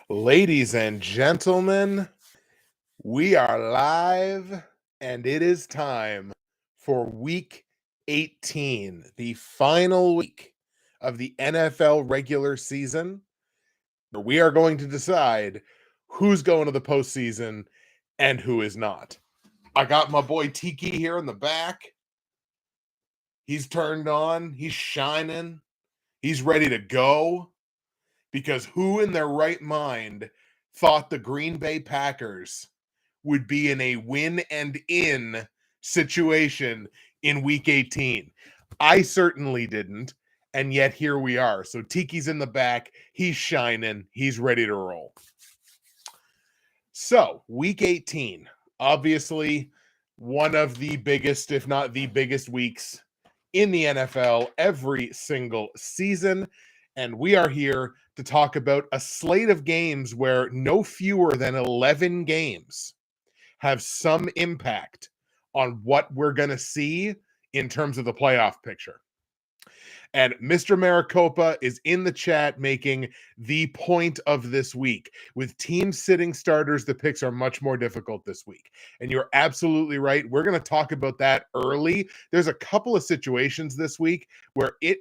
Ladies and gentlemen, we are live and it is time for week 18, the final week of the NFL regular season, where we are going to decide who's going to the postseason and who is not. I got my boy Tiki here in the back. He's turned on, he's shining, he's ready to go. Because who in their right mind thought the Green Bay Packers would be in a win and in situation in week 18? I certainly didn't. And yet here we are. So Tiki's in the back. He's shining. He's ready to roll. So week 18, obviously one of the biggest, if not the biggest weeks in the NFL every single season. And we are here to talk about a slate of games where no fewer than 11 games have some impact on what we're going to see in terms of the playoff picture. And Mr. Maricopa is in the chat making the point of this week. With teams sitting starters, the picks are much more difficult this week. And you're absolutely right. We're going to talk about that early. There's a couple of situations this week where it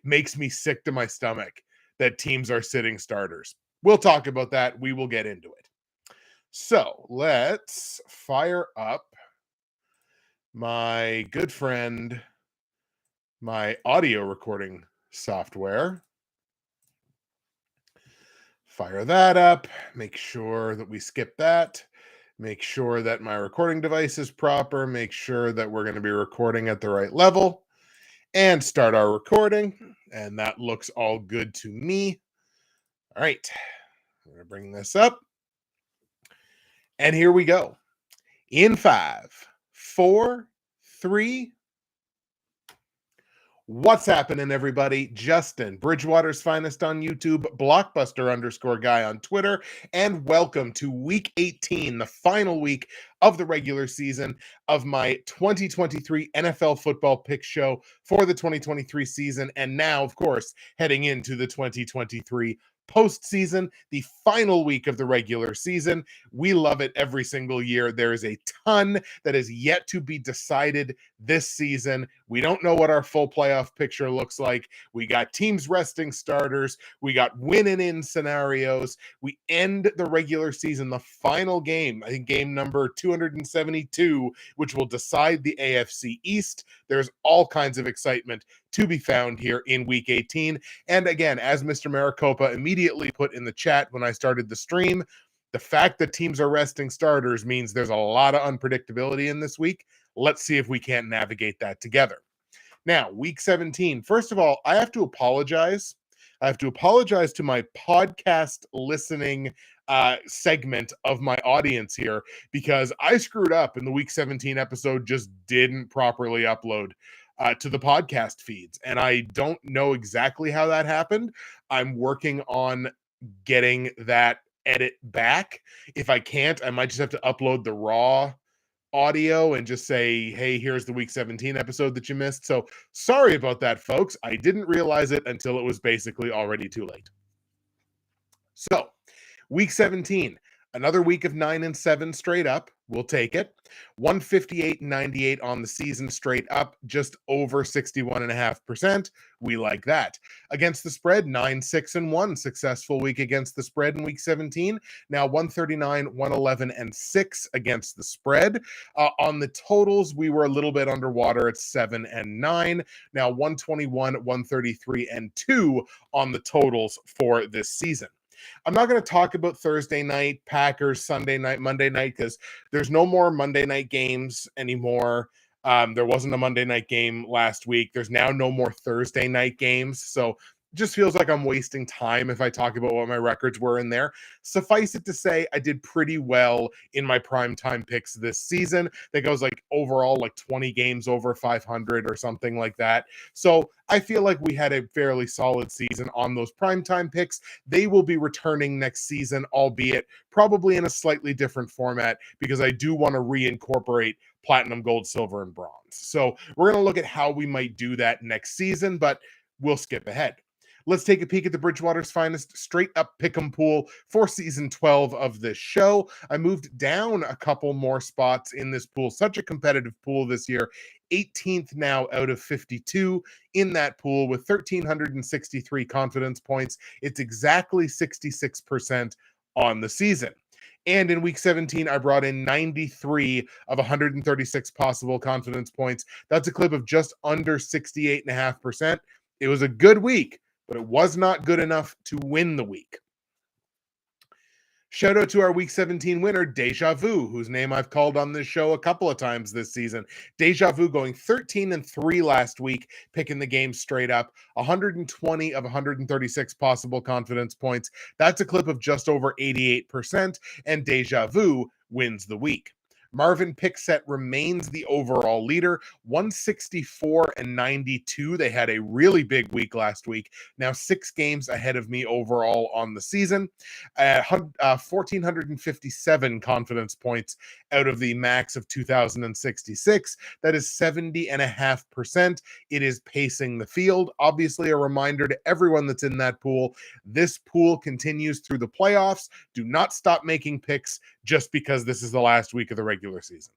makes me sick to my stomach that teams are sitting starters. We'll talk about that. We will get into it. So let's fire up my good friend, my audio recording software. Fire that up. Make sure that we skip that. Make sure that my recording device is proper. Make sure that we're going to be recording at the right level. And start our recording. And that looks all good to me. All right. I'm going to bring this up. And here we go. In 5, 4, 3. What's happening, everybody? Justin, Bridgewater's Finest on YouTube, Blockbuster_guy on Twitter, and welcome to week 18, the final week of the regular season of my 2023 NFL football pick show for the 2023 season, and now, of course, heading into the 2023 postseason, the final week of the regular season. We love it every single year. There is a ton that is yet to be decided this season. We don't know what our full playoff picture looks like. We got teams resting starters. We got win and in scenarios. We end the regular season, the final game, I think game number 272, which will decide the AFC East. There's all kinds of excitement to be found here in week 18. And again, as Mr. Maricopa immediately put in the chat when I started the stream, the fact that teams are resting starters means there's a lot of unpredictability in this week. Let's see if we can't navigate that together. Now, week 17. First of all, I have to apologize. I have to apologize to my podcast listening segment of my audience here because I screwed up and the week 17 episode just didn't properly upload to the podcast feeds. And I don't know exactly how that happened. I'm working on getting that edit back. If I can't, I might just have to upload the raw audio and just say, hey, here's the week 17 episode that you missed. So sorry about that, folks. I didn't realize it until it was basically already too late. So week 17, another week of 9-7 straight up. We'll take it. 158-98 on the season straight up, just over 61.5%. We like that. Against the spread, 9-6-1. Successful week against the spread in week 17. Now 139-111-6 against the spread. On the totals, we were a little bit underwater at 7-9. Now 121-133-2 on the totals for this season. I'm not going to talk about Thursday night, Packers, Sunday night, Monday night, because there's no more Monday night games anymore. There wasn't a Monday night game last week. There's now no more Thursday night games. So it just feels like I'm wasting time if I talk about what my records were in there. Suffice it to say, I did pretty well in my primetime picks this season. I think I was overall 20 games over 500 or something like that. So I feel like we had a fairly solid season on those primetime picks. They will be returning next season, albeit probably in a slightly different format because I do want to reincorporate platinum, gold, silver, and bronze. So we're going to look at how we might do that next season, but we'll skip ahead. Let's take a peek at the Bridgewater's finest straight up pick'em pool for season 12 of this show. I moved down a couple more spots in this pool. Such a competitive pool this year. 18th now out of 52 in that pool with 1,363 confidence points. It's exactly 66% on the season. And in week 17, I brought in 93 of 136 possible confidence points. That's a clip of just under 68.5%. It was a good week, but it was not good enough to win the week. Shout out to our Week 17 winner, Dejavu, whose name I've called on this show a couple of times this season. Dejavu going 13-3 last week, picking the game straight up. 120 of 136 possible confidence points. That's a clip of just over 88%, and Dejavu wins the week. Marvin Pickset remains the overall leader, 164-92. They had a really big week last week. Now 6 games ahead of me overall on the season. 1,457 confidence points out of the max of 2,066. That is 70.5%. It is pacing the field. Obviously, a reminder to everyone that's in that pool. This pool continues through the playoffs. Do not stop making picks just because this is the last week of the regular season.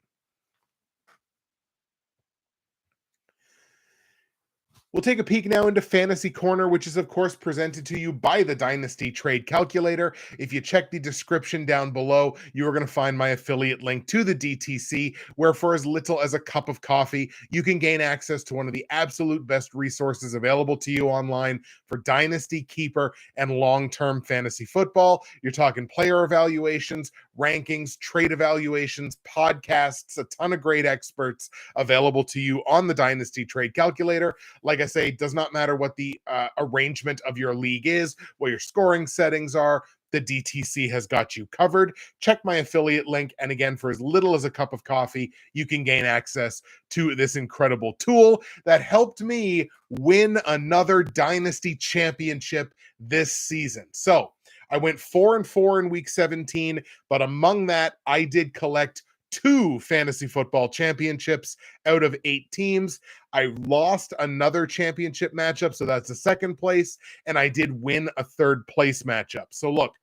We'll take a peek now into Fantasy Corner, which is, of course, presented to you by the Dynasty Trade Calculator. If you check the description down below, you are going to find my affiliate link to the DTC, where for as little as a cup of coffee, you can gain access to one of the absolute best resources available to you online for Dynasty, Keeper, and long-term fantasy football. You're talking player evaluations, rankings, trade evaluations, podcasts, a ton of great experts available to you on the Dynasty Trade Calculator. Like I say, it does not matter what the arrangement of your league is, what your scoring settings are. The DTC has got you covered. Check my affiliate link. And again, for as little as a cup of coffee, you can gain access to this incredible tool that helped me win another Dynasty championship this season. So I went 4-4 in week 17, but among that, I did collect 2 fantasy football championships out of 8 teams. I lost another championship matchup, so that's a second place, and I did win a third place matchup. So look,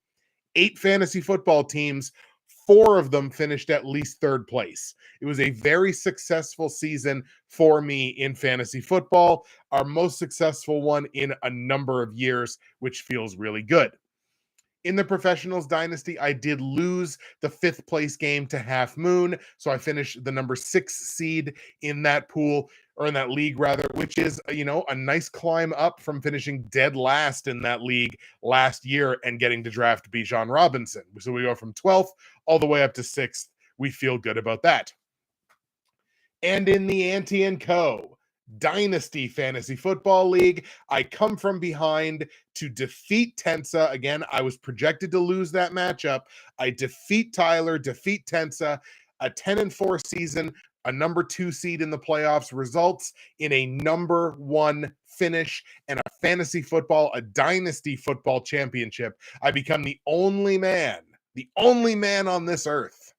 8 fantasy football teams, 4 of them finished at least third place. It was a very successful season for me in fantasy football, our most successful one in a number of years, which feels really good. In the Professionals Dynasty, I did lose the 5th place game to Half Moon, so I finished the number 6 seed in that pool, or in that league rather, which is, a nice climb up from finishing dead last in that league last year and getting to draft Bijan Robinson. So we go from 12th all the way up to 6th. We feel good about that. And in the Ante & Co. Dynasty Fantasy Football League, I come from behind to defeat Tensa. Again, I was projected to lose that matchup. I defeat Tyler, defeat Tensa, a 10-4 season, a number 2 seed in the playoffs, results in a number 1 finish and a fantasy football, a dynasty football championship. I become the only man on this earth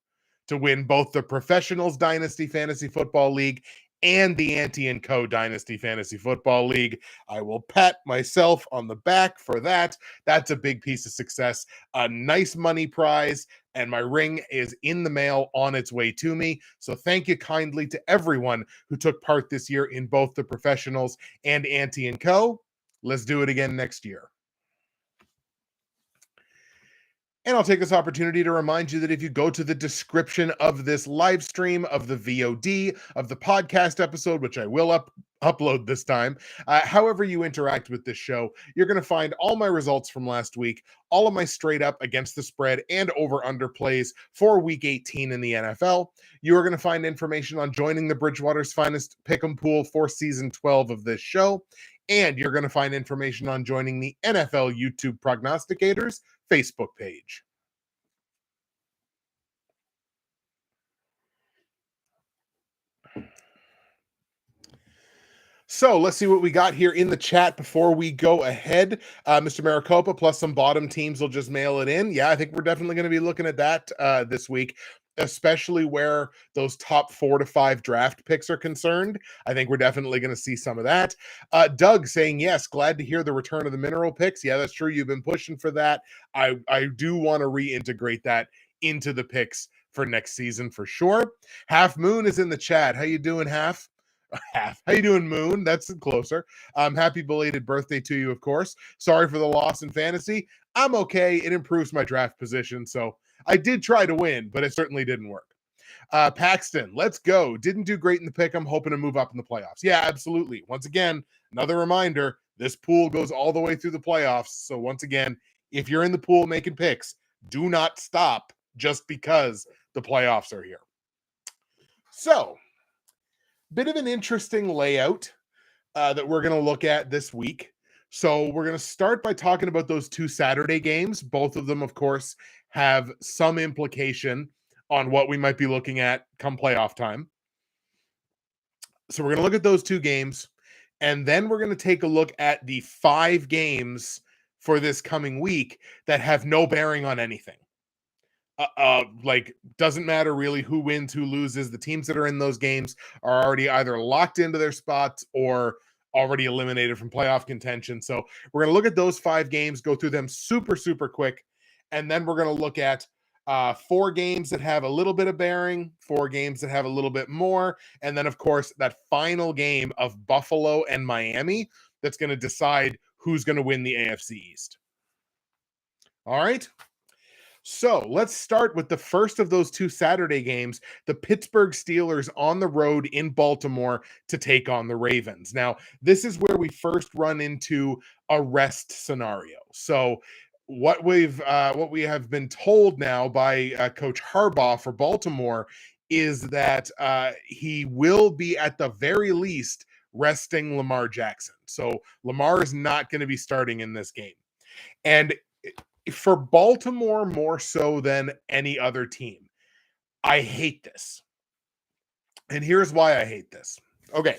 to win both the Professionals Dynasty Fantasy Football League and the Ante & Co. Dynasty Fantasy Football League. I will pat myself on the back for that. That's a big piece of success. A nice money prize, and my ring is in the mail on its way to me. So thank you kindly to everyone who took part this year in both the Professionals and Ante & Co. Let's do it again next year. And I'll take this opportunity to remind you that if you go to the description of this live stream, of the VOD, of the podcast episode, which I will upload this time, however you interact with this show, you're going to find all my results from last week, all of my straight up against the spread and over under plays for week 18 in the NFL. You are going to find information on joining the Bridgewater's Finest Pick'em Pool for season 12 of this show. And you're going to find information on joining the NFL YouTube Prognosticators Facebook page. So let's see what we got here in the chat before we go ahead. Mr. Maricopa plus some bottom teams will just mail it in. Yeah, I think we're definitely going to be looking at that this week, especially where those top 4 to 5 draft picks are concerned. I think we're definitely going to see some of that. Doug saying, yes, glad to hear the return of the mineral picks. Yeah, that's true. You've been pushing for that. I do want to reintegrate that into the picks for next season for sure. Half Moon is in the chat. How you doing, Half? Half. How you doing, Moon? That's closer. Happy belated birthday to you, of course. Sorry for the loss in fantasy. I'm okay. It improves my draft position, so I did try to win, but it certainly didn't work. Paxton, let's go. Didn't do great in the pick. I'm hoping to move up in the playoffs. Yeah, absolutely. Once again, another reminder, this pool goes all the way through the playoffs. So once again, if you're in the pool making picks, do not stop just because the playoffs are here. So, bit of an interesting layout that we're going to look at this week. So we're going to start by talking about those 2 Saturday games. Both of them, of course, have some implication on what we might be looking at come playoff time. So we're going to look at those 2 games, and then we're going to take a look at the 5 games for this coming week that have no bearing on anything. Like, doesn't matter really who wins, who loses. The teams that are in those games are already either locked into their spots or already eliminated from playoff contention. So we're going to look at those 5 games, go through them super, super quick. And then we're going to look at 4 games that have a little bit of bearing, 4 games that have a little bit more. And then, of course, that final game of Buffalo and Miami that's going to decide who's going to win the AFC East. All right. So let's start with the first of those 2 Saturday games, the Pittsburgh Steelers on the road in Baltimore to take on the Ravens. Now, this is where we first run into a rest scenario. So what we have been told now by Coach Harbaugh for Baltimore is that he will be at the very least resting Lamar Jackson. So Lamar is not going to be starting in this game. And for Baltimore more so than any other team, I hate this. And here's why I hate this. Okay,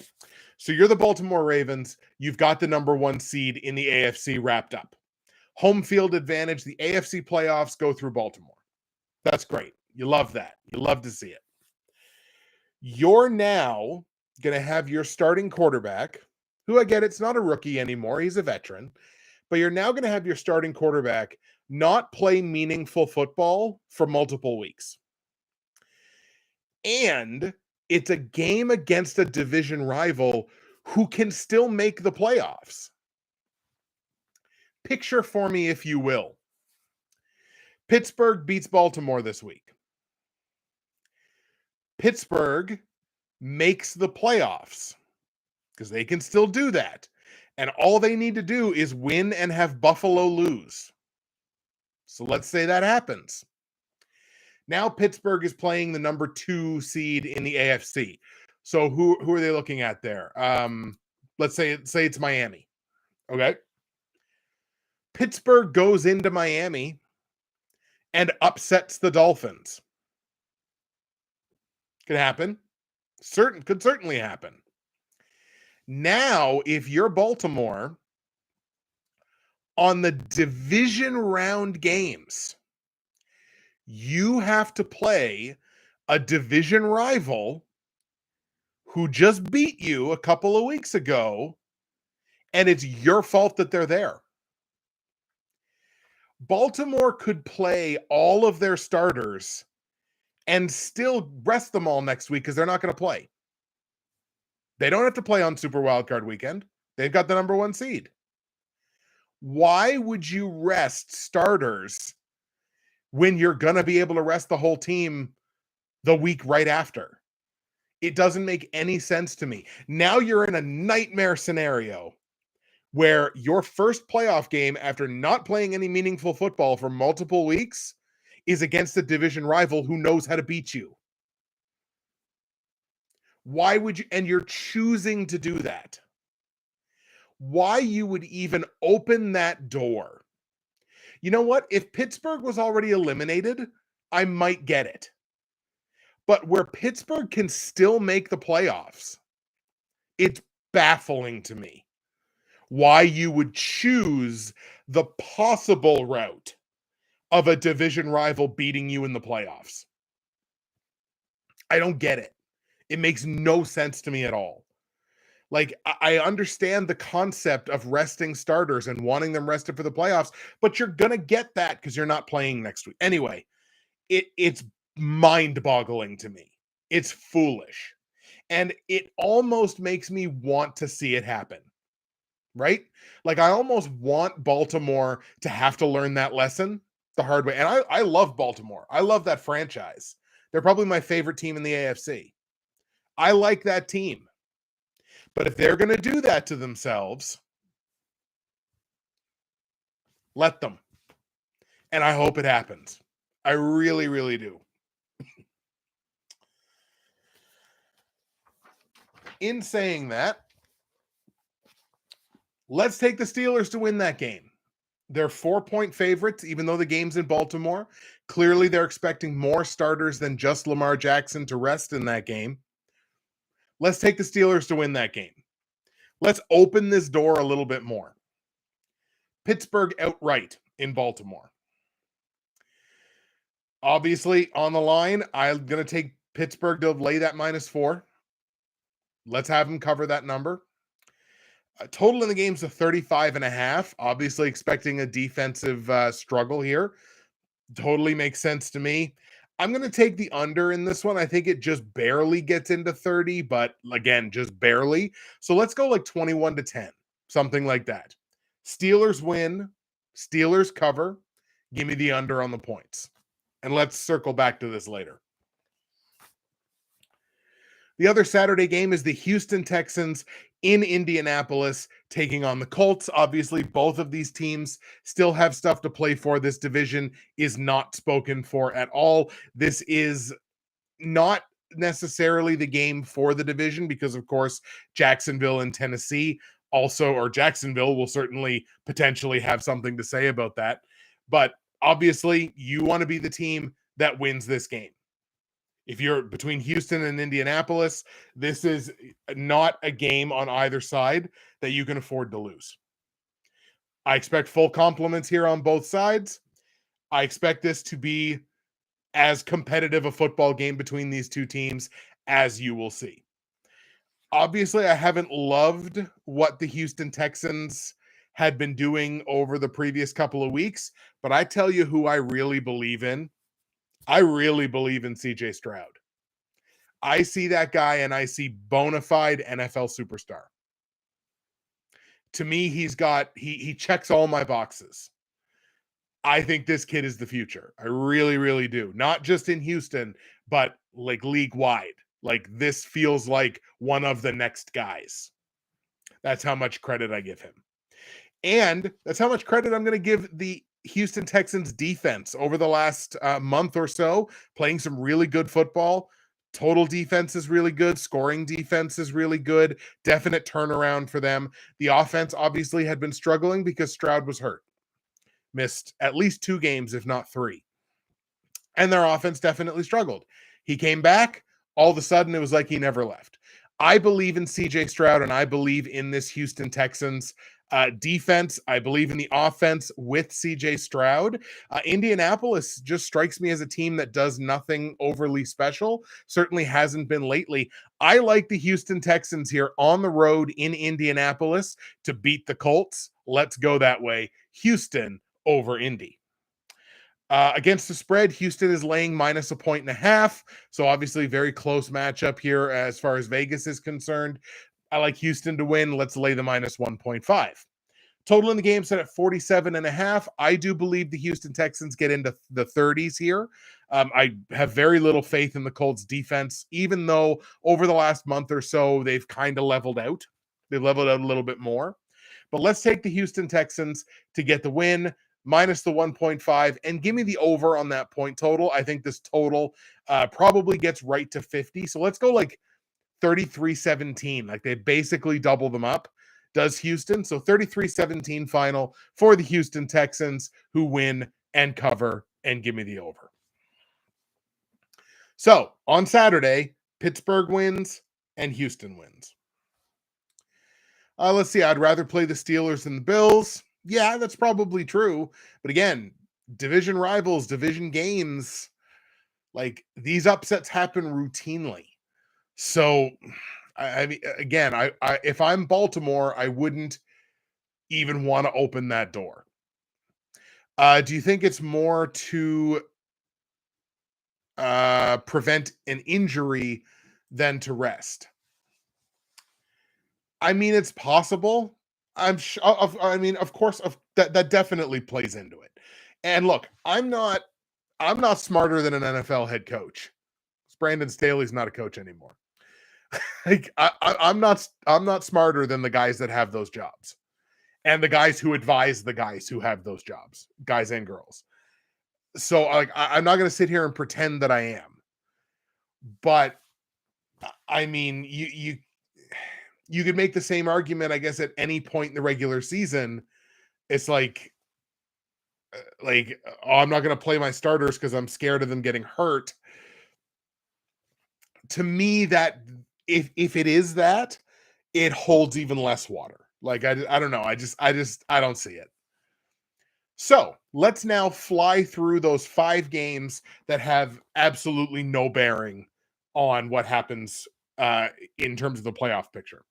so you're the Baltimore Ravens. You've got the number 1 seed in the AFC wrapped up. Home field advantage. The AFC playoffs go through Baltimore. That's great. You love that. You love to see it. You're now going to have your starting quarterback, who I get it's not a rookie anymore. He's a veteran. But you're now going to have your starting quarterback not play meaningful football for multiple weeks. And it's a game against a division rival who can still make the playoffs. Picture for me, if you will. Pittsburgh beats Baltimore this week. Pittsburgh makes the playoffs because they can still do that. And all they need to do is win and have Buffalo lose. So let's say that happens. Now Pittsburgh is playing the number 2 seed in the AFC. So who are they looking at there? Let's say it's Miami. Okay. Pittsburgh goes into Miami and upsets the Dolphins. Could happen. Could certainly happen. Now, if you're Baltimore, on the division round games, you have to play a division rival who just beat you a couple of weeks ago, and it's your fault that they're there. Baltimore could play all of their starters and still rest them all next week because they're not going to play. They don't have to play on Super Wildcard Weekend. They've got the number 1 seed. Why would you rest starters when you're going to be able to rest the whole team the week right after? It doesn't make any sense to me. Now you're in a nightmare scenario where your first playoff game after not playing any meaningful football for multiple weeks is against a division rival who knows how to beat you. Why would you? And you're choosing to do that. Why you would even open that door? You know what? If Pittsburgh was already eliminated, I might get it. But where Pittsburgh can still make the playoffs, it's baffling to me why you would choose the possible route of a division rival beating you in the playoffs. I don't get it. It makes no sense to me at all. Like, I understand the concept of resting starters and wanting them rested for the playoffs, but you're gonna get that because you're not playing next week. Anyway, it's mind-boggling to me. It's foolish. And it almost makes me want to see it happen, right? Like, I almost want Baltimore to have to learn that lesson the hard way. And I love Baltimore. I love that franchise. They're probably my favorite team in the AFC. I like that team. But if they're going to do that to themselves, let them. And I hope it happens. I really, really do. In saying that, let's take the Steelers to win that game. They're 4-point favorites, even though the game's in Baltimore. Clearly, they're expecting more starters than just Lamar Jackson to rest in that game. Let's take the Steelers to win that game. Let's open this door a little bit more. Pittsburgh outright in Baltimore. Obviously, on the line, I'm going to take Pittsburgh to lay that -4. Let's have them cover that number. Total in the game's a 35.5. Obviously, expecting a defensive struggle here. Totally makes sense to me. I'm going to take the under in this one. I think it just barely gets into 30, but again, just barely. So let's go like 21-10, something like that. Steelers win. Steelers cover. Give me the under on the points. And let's circle back to this later. The other Saturday game is the Houston Texans in Indianapolis taking on the Colts. Obviously, both of these teams still have stuff to play for. This division is not spoken for at all. This is not necessarily the game for the division because, of course, Jacksonville and Tennessee also, or Jacksonville will certainly potentially have something to say about that. But obviously, you want to be the team that wins this game. If you're between Houston and Indianapolis, this is not a game on either side that you can afford to lose. I expect full compliments here on both sides. I expect this to be as competitive a football game between these two teams as you will see. Obviously, I haven't loved what the Houston Texans had been doing over the previous couple of weeks, but I tell you who I really believe in. I really believe in CJ Stroud. I see that guy and I see bona fide NFL superstar. To me, he checks all my boxes. I think this kid is the future. I really, really do. Not just in Houston, but like league wide. Like this feels like one of the next guys. That's how much credit I give him. And that's how much credit I'm going to give the Houston Texans defense over the last month or so, playing some really good football. Total defense is really good. Scoring defense is really good. Definite turnaround for them. The offense obviously had been struggling because Stroud was hurt. Missed at least 2 games, if not 3. And their offense definitely struggled. He came back. All of a sudden, it was like he never left. I believe in CJ Stroud, and I believe in this Houston Texans defense. I believe in the offense with CJ Stroud. Indianapolis just strikes me as a team that does nothing overly special. Certainly hasn't been lately. I like the Houston Texans here on the road in Indianapolis to beat the Colts. Let's go that way. Houston over Indy. Against the spread, Houston is laying -1.5. So obviously very close matchup here as far as Vegas is concerned. I like Houston to win. Let's lay the -1.5. Total in the game set at 47.5. I do believe the Houston Texans get into the 30s here. I have very little faith in the Colts defense, even though over the last month or so, they've kind of leveled out. They've leveled out a little bit more. But let's take the Houston Texans to get the win, minus the 1.5, and give me the over on that point total. I think this total probably gets right to 50. So let's go like 33-17. Like they basically double them up. Does Houston. So 33-17 final for the Houston Texans, who win and cover and give me the over. So on Saturday, Pittsburgh wins and Houston wins. Let's see. I'd rather play the Steelers than the Bills. Yeah, that's probably true. But again, division rivals, division games, like these upsets happen routinely. So, I mean, again, I if I'm Baltimore, I wouldn't even want to open that door. Do you think it's more to prevent an injury than to rest? I mean, it's possible. I mean, of course, that definitely plays into it. And look, I'm not smarter than an NFL head coach. Brandon Staley's not a coach anymore. Like I'm not smarter than the guys that have those jobs and the guys who advise the guys who have those jobs, guys and girls. So like I'm not going to sit here and pretend that I am. But I mean, you could make the same argument, I guess, at any point in the regular season. It's oh, I'm not going to play my starters because I'm scared of them getting hurt. To me, that if it is that, it holds even less water. Like I don't know. I don't see it. So let's now fly through those 5 games that have absolutely no bearing on what happens in terms of the playoff picture.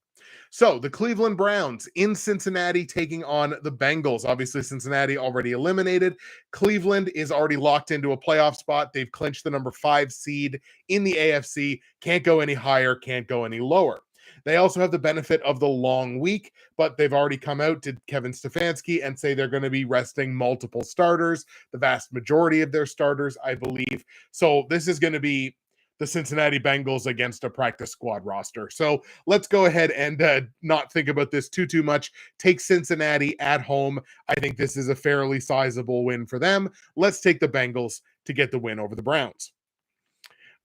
So the Cleveland Browns in Cincinnati taking on the Bengals. Obviously, Cincinnati already eliminated. Cleveland is already locked into a playoff spot. They've clinched the number 5 seed in the AFC. Can't go any higher, can't go any lower. They also have the benefit of the long week, but they've already come out to Kevin Stefanski and say they're going to be resting multiple starters, the vast majority of their starters, I believe. So this is going to be the Cincinnati Bengals against a practice squad roster. So let's go ahead and not think about this too much. Take Cincinnati at home. I think this is a fairly sizable win for them. Let's take the Bengals to get the win over the Browns.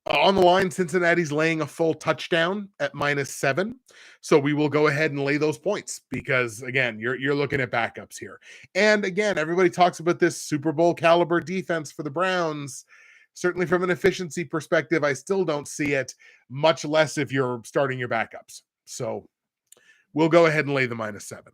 On the line, Cincinnati's laying a full touchdown at -7. So we will go ahead and lay those points because, again, you're looking at backups here. And again, everybody talks about this Super Bowl caliber defense for the Browns. Certainly from an efficiency perspective, I still don't see it, much less if you're starting your backups. So we'll go ahead and lay the -7.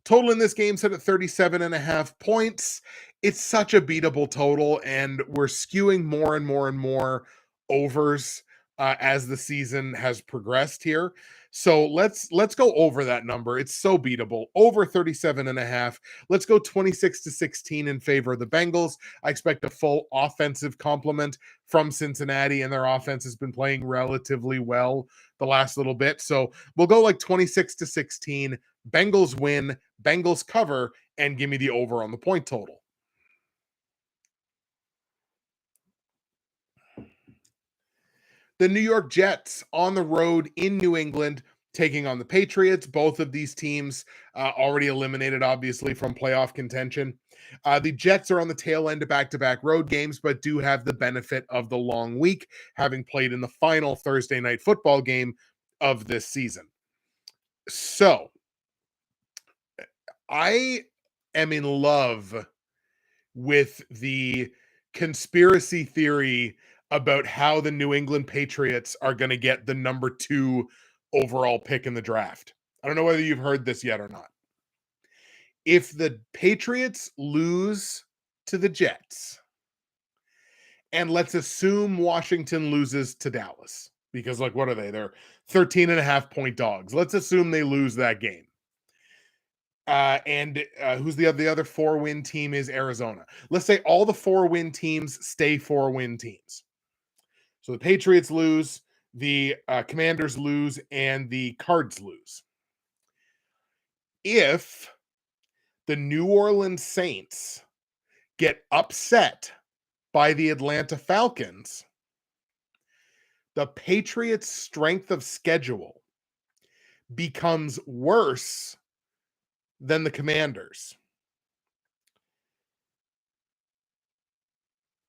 Total in this game set at 37.5 points. It's such a beatable total, and we're skewing more and more and more overs as the season has progressed here. So let's go over that number. It's so beatable. Over 37.5. Let's go 26-16 in favor of the Bengals. I expect a full offensive complement from Cincinnati, and their offense has been playing relatively well the last little bit. So we'll go like 26-16. Bengals win, Bengals cover, and give me the over on the point total. The New York Jets on the road in New England taking on the Patriots. Both of these teams already eliminated, obviously, from playoff contention. The Jets are on the tail end of back-to-back road games, but do have the benefit of the long week, having played in the final Thursday night football game of this season. So I am in love with the conspiracy theory about how the New England Patriots are going to get the number 2 overall pick in the draft. I don't know whether you've heard this yet or not. If the Patriots lose to the Jets, and let's assume Washington loses to Dallas, because like, what are they? They're 13.5-point dogs. Let's assume they lose that game. And who's the other 4-win team is Arizona. Let's say all the 4-win teams stay 4-win teams. So the Patriots lose, the Commanders lose, and the Cards lose. If the New Orleans Saints get upset by the Atlanta Falcons, the Patriots' strength of schedule becomes worse than the Commanders.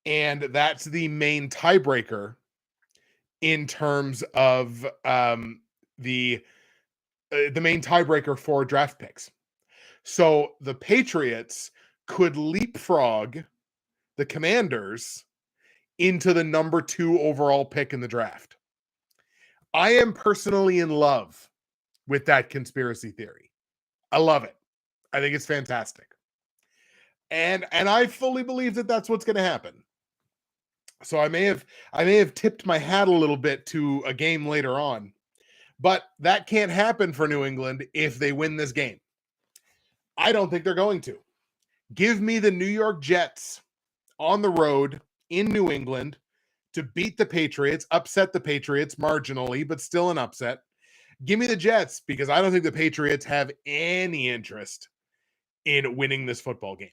And that's the main tiebreaker in terms of the main tiebreaker for draft picks. So the Patriots could leapfrog the Commanders into the number 2 overall pick in the draft. I am personally in love with that conspiracy theory. I love it. I think it's fantastic. And I fully believe that that's what's going to happen. So I may have tipped my hat a little bit to a game later on, but that can't happen for New England if they win this game. I don't think they're going to. Give me the New York Jets on the road in New England to beat the Patriots, upset the Patriots marginally, but still an upset. Give me the Jets because I don't think the Patriots have any interest in winning this football game.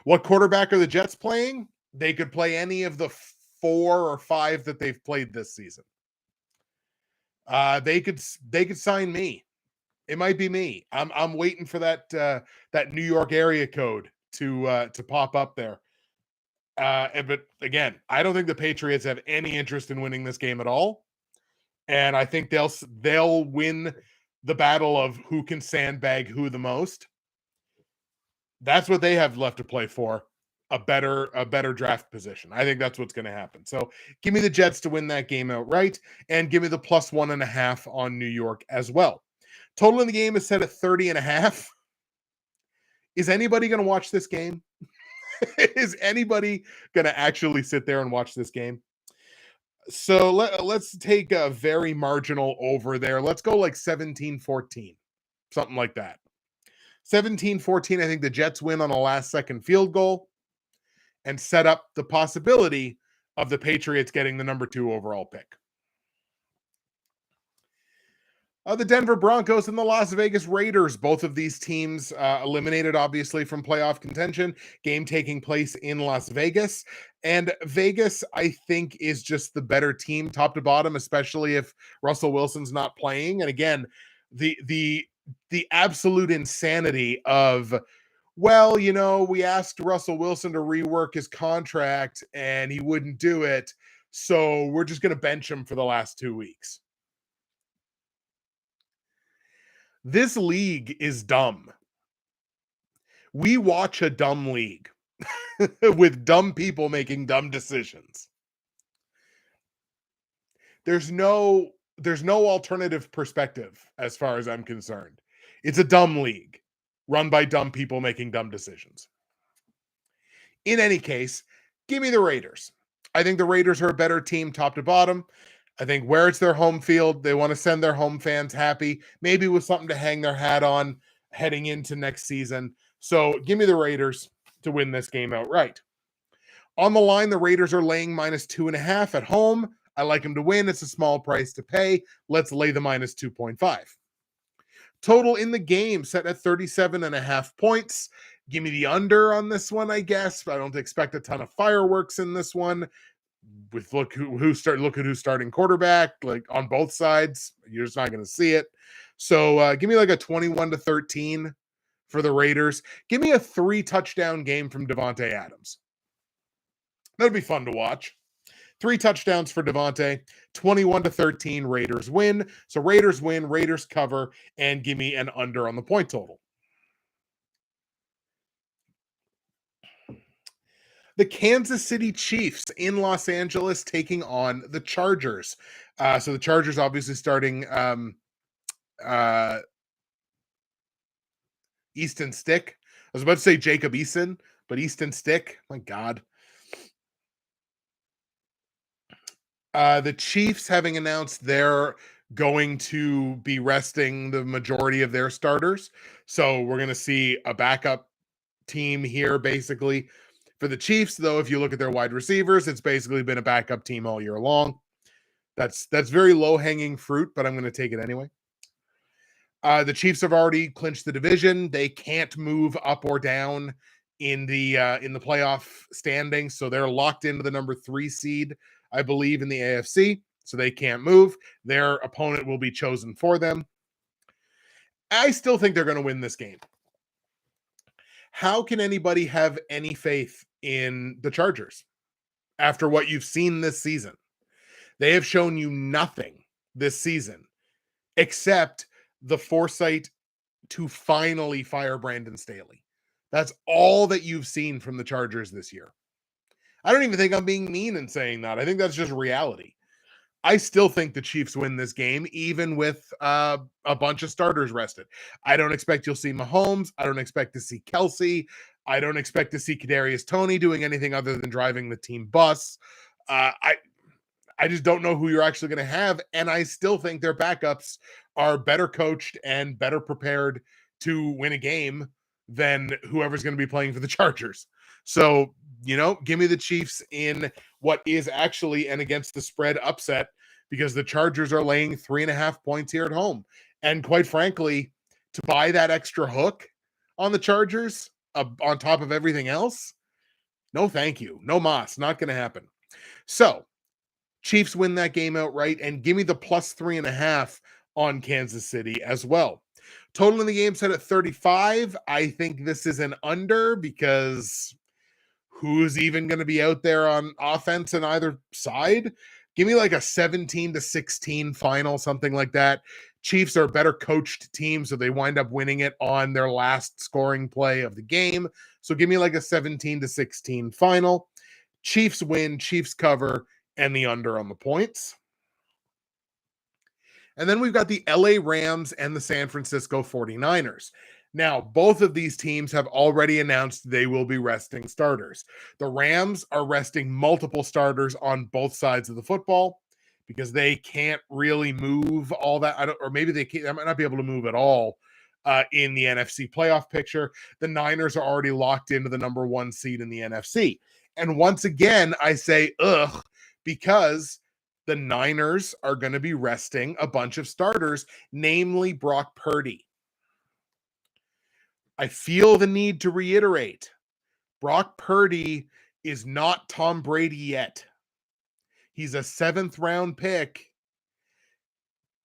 What quarterback are the Jets playing? They could play any of the 4 or 5 that they've played this season. They could sign me. It might be me. I'm waiting for that New York area code to pop up there. But again, I don't think the Patriots have any interest in winning this game at all, and I think they'll win the battle of who can sandbag who the most. That's what they have left to play for. A better draft position. I think that's what's going to happen. So give me the Jets to win that game outright, and give me the +1.5 on New York as well. Total in the game is set at 30.5. Is anybody going to watch this game? Is anybody going to actually sit there and watch this game? So let's take a very marginal over there. Let's go like 17-14, something like that. 17-14, I think the Jets win on a last-second field goal and set up the possibility of the Patriots getting the number 2 overall pick. The Denver Broncos and the Las Vegas Raiders, both of these teams eliminated, obviously, from playoff contention. Game taking place in Las Vegas. And Vegas, I think, is just the better team, top to bottom, especially if Russell Wilson's not playing. And again, the absolute insanity of, well, we asked Russell Wilson to rework his contract and he wouldn't do it, so we're just going to bench him for the last 2 weeks. This league is dumb. We watch a dumb league with dumb people making dumb decisions. There's no alternative perspective as far as I'm concerned. It's a dumb league run by dumb people making dumb decisions. In any case, give me the Raiders. I think the Raiders are a better team top to bottom. I think where it's their home field, they want to send their home fans happy, maybe with something to hang their hat on heading into next season. So give me the Raiders to win this game outright. On the line, the Raiders are laying -2.5 at home. I like them to win. It's a small price to pay. Let's lay the -2.5. Total in the game set at 37.5 points. Give me the under on this one, I guess. I don't expect a ton of fireworks in this one. With look at who's starting quarterback, like on both sides. You're just not going to see it. So give me like a 21-13 for the Raiders. Give me a 3-touchdown game from Devontae Adams. That'd be fun to watch. 3 touchdowns for Devontae. 21-13. Raiders win. So Raiders win. Raiders cover, and give me an under on the point total. The Kansas City Chiefs in Los Angeles taking on the Chargers. So the Chargers obviously starting Easton Stick. I was about to say Jacob Eason, but Easton Stick. My God. The Chiefs having announced they're going to be resting the majority of their starters. So we're going to see a backup team here, basically. For the Chiefs, though, if you look at their wide receivers, it's basically been a backup team all year long. That's very low-hanging fruit, but I'm going to take it anyway. The Chiefs have already clinched the division. They can't move up or down in the playoff standings, so they're locked into the number 3 seed, I believe, in the AFC, so they can't move. Their opponent will be chosen for them. I still think they're going to win this game. How can anybody have any faith in the Chargers after what you've seen this season? They have shown you nothing this season except the foresight to finally fire Brandon Staley. That's all that you've seen from the Chargers this year. I don't even think I'm being mean in saying that. I think that's just reality. I still think the Chiefs win this game, even with a bunch of starters rested. I don't expect you'll see Mahomes. I don't expect to see Kelsey. I don't expect to see Kadarius Toney doing anything other than driving the team bus. Uh, I I just don't know who you're actually going to have, and I still think their backups are better coached and better prepared to win a game than whoever's going to be playing for the Chargers. So, give me the Chiefs in what is actually an against the spread upset because the Chargers are laying 3.5 points here at home. And quite frankly, to buy that extra hook on the Chargers on top of everything else, no, thank you. No mas, not going to happen. So, Chiefs win that game outright and give me the plus 3.5 on Kansas City as well. Total in the game set at 35. I think this is an under because who's even going to be out there on offense on either side? Give me like a 17-16 final, something like that. Chiefs are a better coached team, so they wind up winning it on their last scoring play of the game. So give me like a 17-16 final. Chiefs win, Chiefs cover, and the under on the points. And then we've got the LA Rams and the San Francisco 49ers. Now, both of these teams have already announced they will be resting starters. The Rams are resting multiple starters on both sides of the football because they can't really move all that. Or maybe they might not be able to move at all in the NFC playoff picture. The Niners are already locked into the number 1 seed in the NFC. And once again, I say, ugh, because the Niners are going to be resting a bunch of starters, namely Brock Purdy. I feel the need to reiterate, Brock Purdy is not Tom Brady yet. He's a 7th round pick.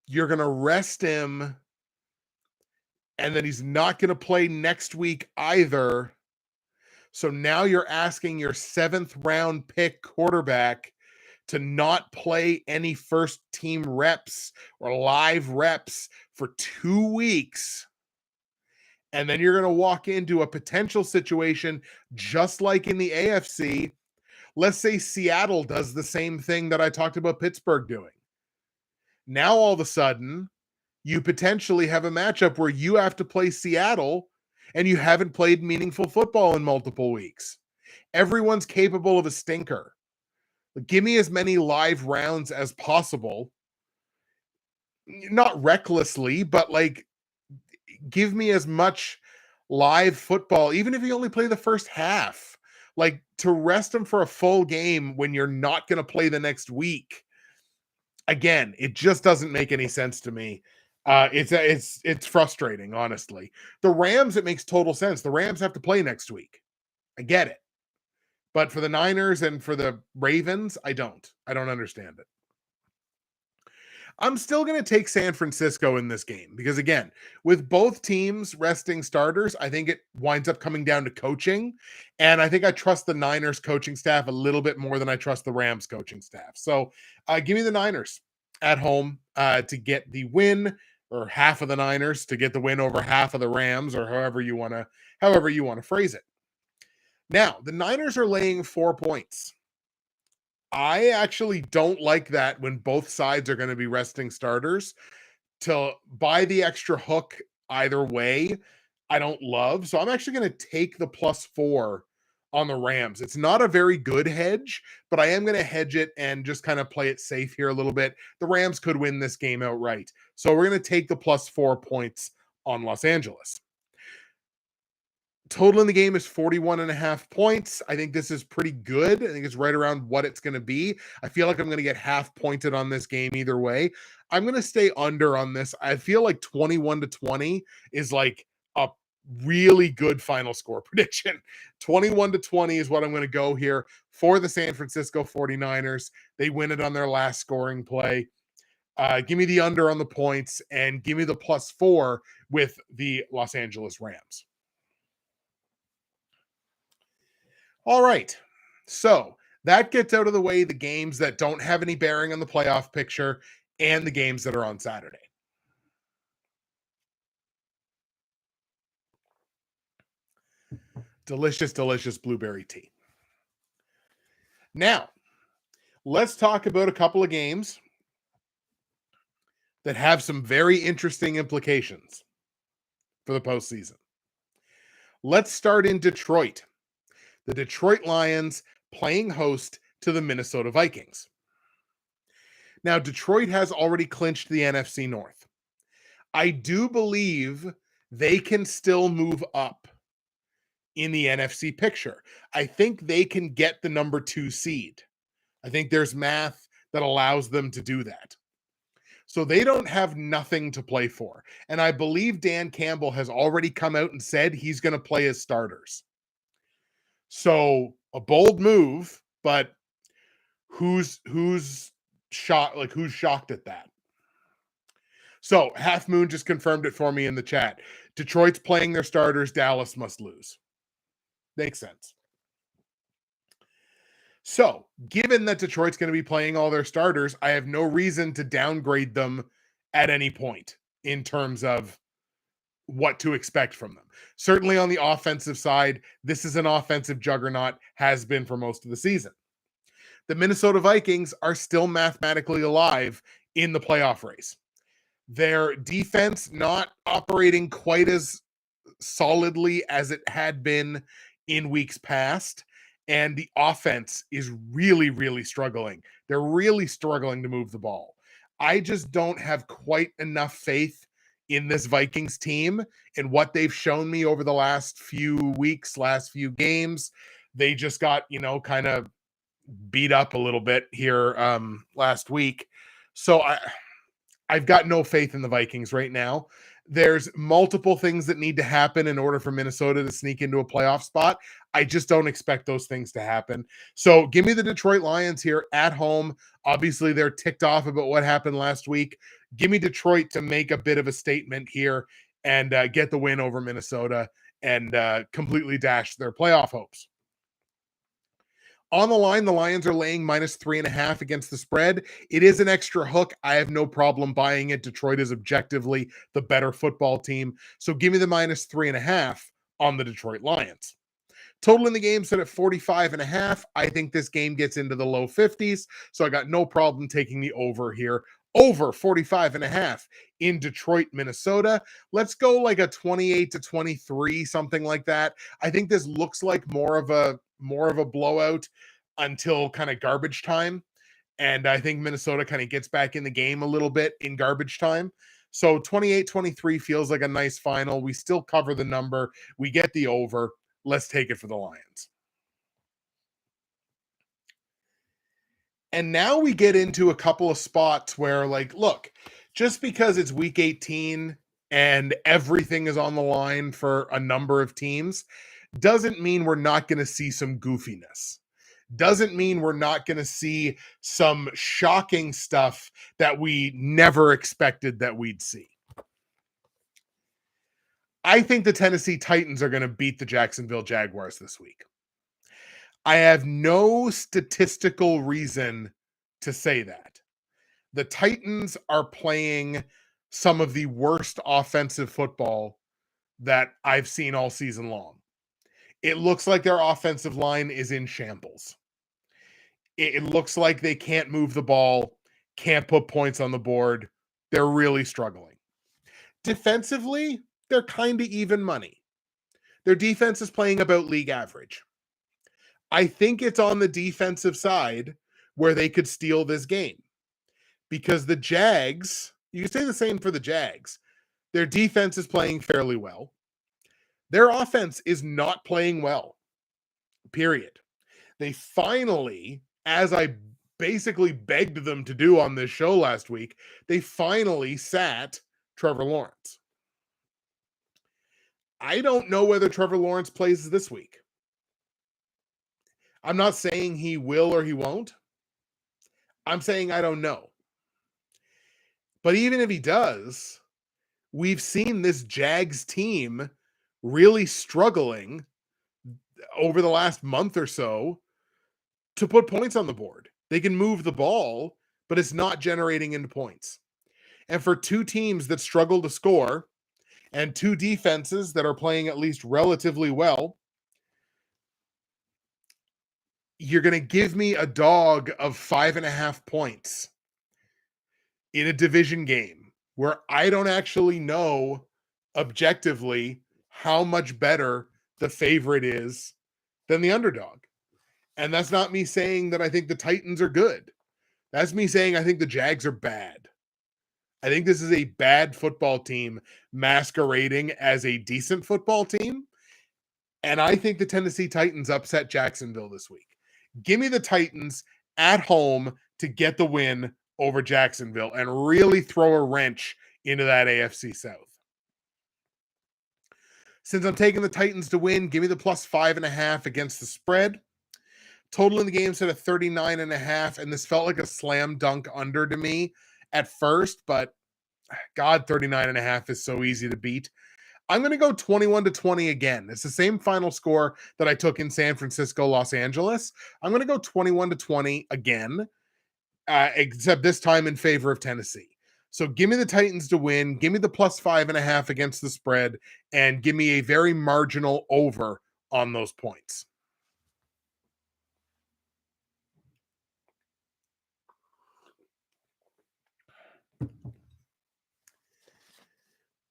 You're going to rest him, and then he's not going to play next week either. So now you're asking your 7th round pick quarterback to not play any first team reps or live reps for 2 weeks. And then you're going to walk into a potential situation just like in the AFC. Let's say Seattle does the same thing that I talked about Pittsburgh doing. Now, all of a sudden, you potentially have a matchup where you have to play Seattle and you haven't played meaningful football in multiple weeks. Everyone's capable of a stinker. Give me as many live rounds as possible. Not recklessly, but give me as much live football, even if you only play the first half. To rest them for a full game when you're not going to play the next week. Again, it just doesn't make any sense to me. It's frustrating, honestly. The Rams, it makes total sense. The Rams have to play next week. I get it. But for the Niners and for the Ravens, I don't understand it. I'm still going to take San Francisco in this game because, again, with both teams resting starters, I think it winds up coming down to coaching. And I think I trust the Niners coaching staff a little bit more than I trust the Rams coaching staff. So give me the Niners at home to get the win, or half of the Niners to get the win over half of the Rams, or however you want to phrase it. Now, the Niners are laying 4 points. I actually don't like that when both sides are going to be resting starters. To buy the extra hook either way, I don't love. So I'm actually going to take the +4 on the Rams. It's not a very good hedge, but I am going to hedge it and just kind of play it safe here a little bit. The Rams could win this game outright. So we're going to take the +4 points on Los Angeles. Total in the game is 41.5 points. I think this is pretty good. I think it's right around what it's going to be. I feel like I'm going to get half pointed on this game either way. I'm going to stay under on this. I feel like 21-20 is like a really good final score prediction. 21-20 is what I'm going to go here for the San Francisco 49ers. They win it on their last scoring play. Give me the under on the points and give me the +4 with the Los Angeles Rams. All right. So that gets out of the way the games that don't have any bearing on the playoff picture and the games that are on Saturday. Delicious, delicious blueberry tea. Now, let's talk about a couple of games that have some very interesting implications for the postseason. Let's start in Detroit. The Detroit Lions playing host to the Minnesota Vikings. Now, Detroit has already clinched the NFC North. I do believe they can still move up in the NFC picture. I think they can get the number 2 seed. I think there's math that allows them to do that. So they don't have nothing to play for. And I believe Dan Campbell has already come out and said he's going to play his starters. So a bold move, but who's shocked? Like, who's shocked at that? So Half Moon just confirmed it for me in the chat. Detroit's playing their starters. Dallas must lose. Makes sense. So, given that Detroit's going to be playing all their starters, I have no reason to downgrade them at any point in terms of what to expect from them. Certainly on the offensive side, this is an offensive juggernaut, has been for most of the season. The Minnesota Vikings are still mathematically alive in the playoff race. Their defense not operating quite as solidly as it had been in weeks past. And the offense is really, really struggling. They're really struggling to move the ball. I just don't have quite enough faith in this Vikings team and what they've shown me over the last few weeks, last few games. They just got, kind of beat up a little bit here last week. So I've got no faith in the Vikings right now. There's multiple things that need to happen in order for Minnesota to sneak into a playoff spot. I just don't expect those things to happen. So give me the Detroit Lions here at home. Obviously, they're ticked off about what happened last week. Give me Detroit to make a bit of a statement here and get the win over Minnesota and completely dash their playoff hopes. On the line, the Lions are laying -3.5 against the spread. It is an extra hook. I have no problem buying it. Detroit is objectively the better football team. So give me the -3.5 on the Detroit Lions. Total in the game set at 45.5. I think this game gets into the low 50s. So I got no problem taking the over here. Over 45.5 in Detroit, Minnesota. Let's go like a 28-23, something like that. I think this looks like more of a blowout until kind of garbage time. And I think Minnesota kind of gets back in the game a little bit in garbage time. So 28-23 feels like a nice final. We still cover the number. We get the over. Let's take it for the Lions. And now we get into a couple of spots where, like, look, just because it's week 18 and everything is on the line for a number of teams doesn't mean we're not going to see some goofiness. Doesn't mean we're not going to see some shocking stuff that we never expected that we'd see. I think the Tennessee Titans are going to beat the Jacksonville Jaguars this week. I have no statistical reason to say that. The Titans are playing some of the worst offensive football that I've seen all season long. It looks like their offensive line is in shambles. It looks like they can't move the ball, can't put points on the board. They're really struggling. Defensively, they're kind of even money. Their defense is playing about league average. I think it's on the defensive side where they could steal this game. Because the Jags, you can say the same for the Jags. Their defense is playing fairly well. Their offense is not playing well, period. They finally, as I basically begged them to do on this show last week, they finally sat Trevor Lawrence. I don't know whether Trevor Lawrence plays this week. I'm not saying he will or he won't. I'm saying I don't know. But even if he does, we've seen this Jags team really struggling over the last month or so to put points on the board. They can move the ball, but it's not generating into points. And for two teams that struggle to score and two defenses that are playing at least relatively well, you're going to give me a dog of 5.5 points in a division game where I don't actually know objectively how much better the favorite is than the underdog. And that's not me saying that I think the Titans are good. That's me saying I think the Jags are bad. I think this is a bad football team masquerading as a decent football team. And I think the Tennessee Titans upset Jacksonville this week. Give me the Titans at home to get the win over Jacksonville and really throw a wrench into that AFC South. Since I'm taking the Titans to win, give me the +5.5 against the spread. Total in the game set at 39.5, and this felt like a slam dunk under to me at first, but God, 39.5 is so easy to beat. I'm going to go 21-20 again. It's the same final score that I took in San Francisco, Los Angeles. I'm going to go 21-20 again, except this time in favor of Tennessee. So give me the Titans to win. Give me the +5.5 against the spread, and give me a very marginal over on those points.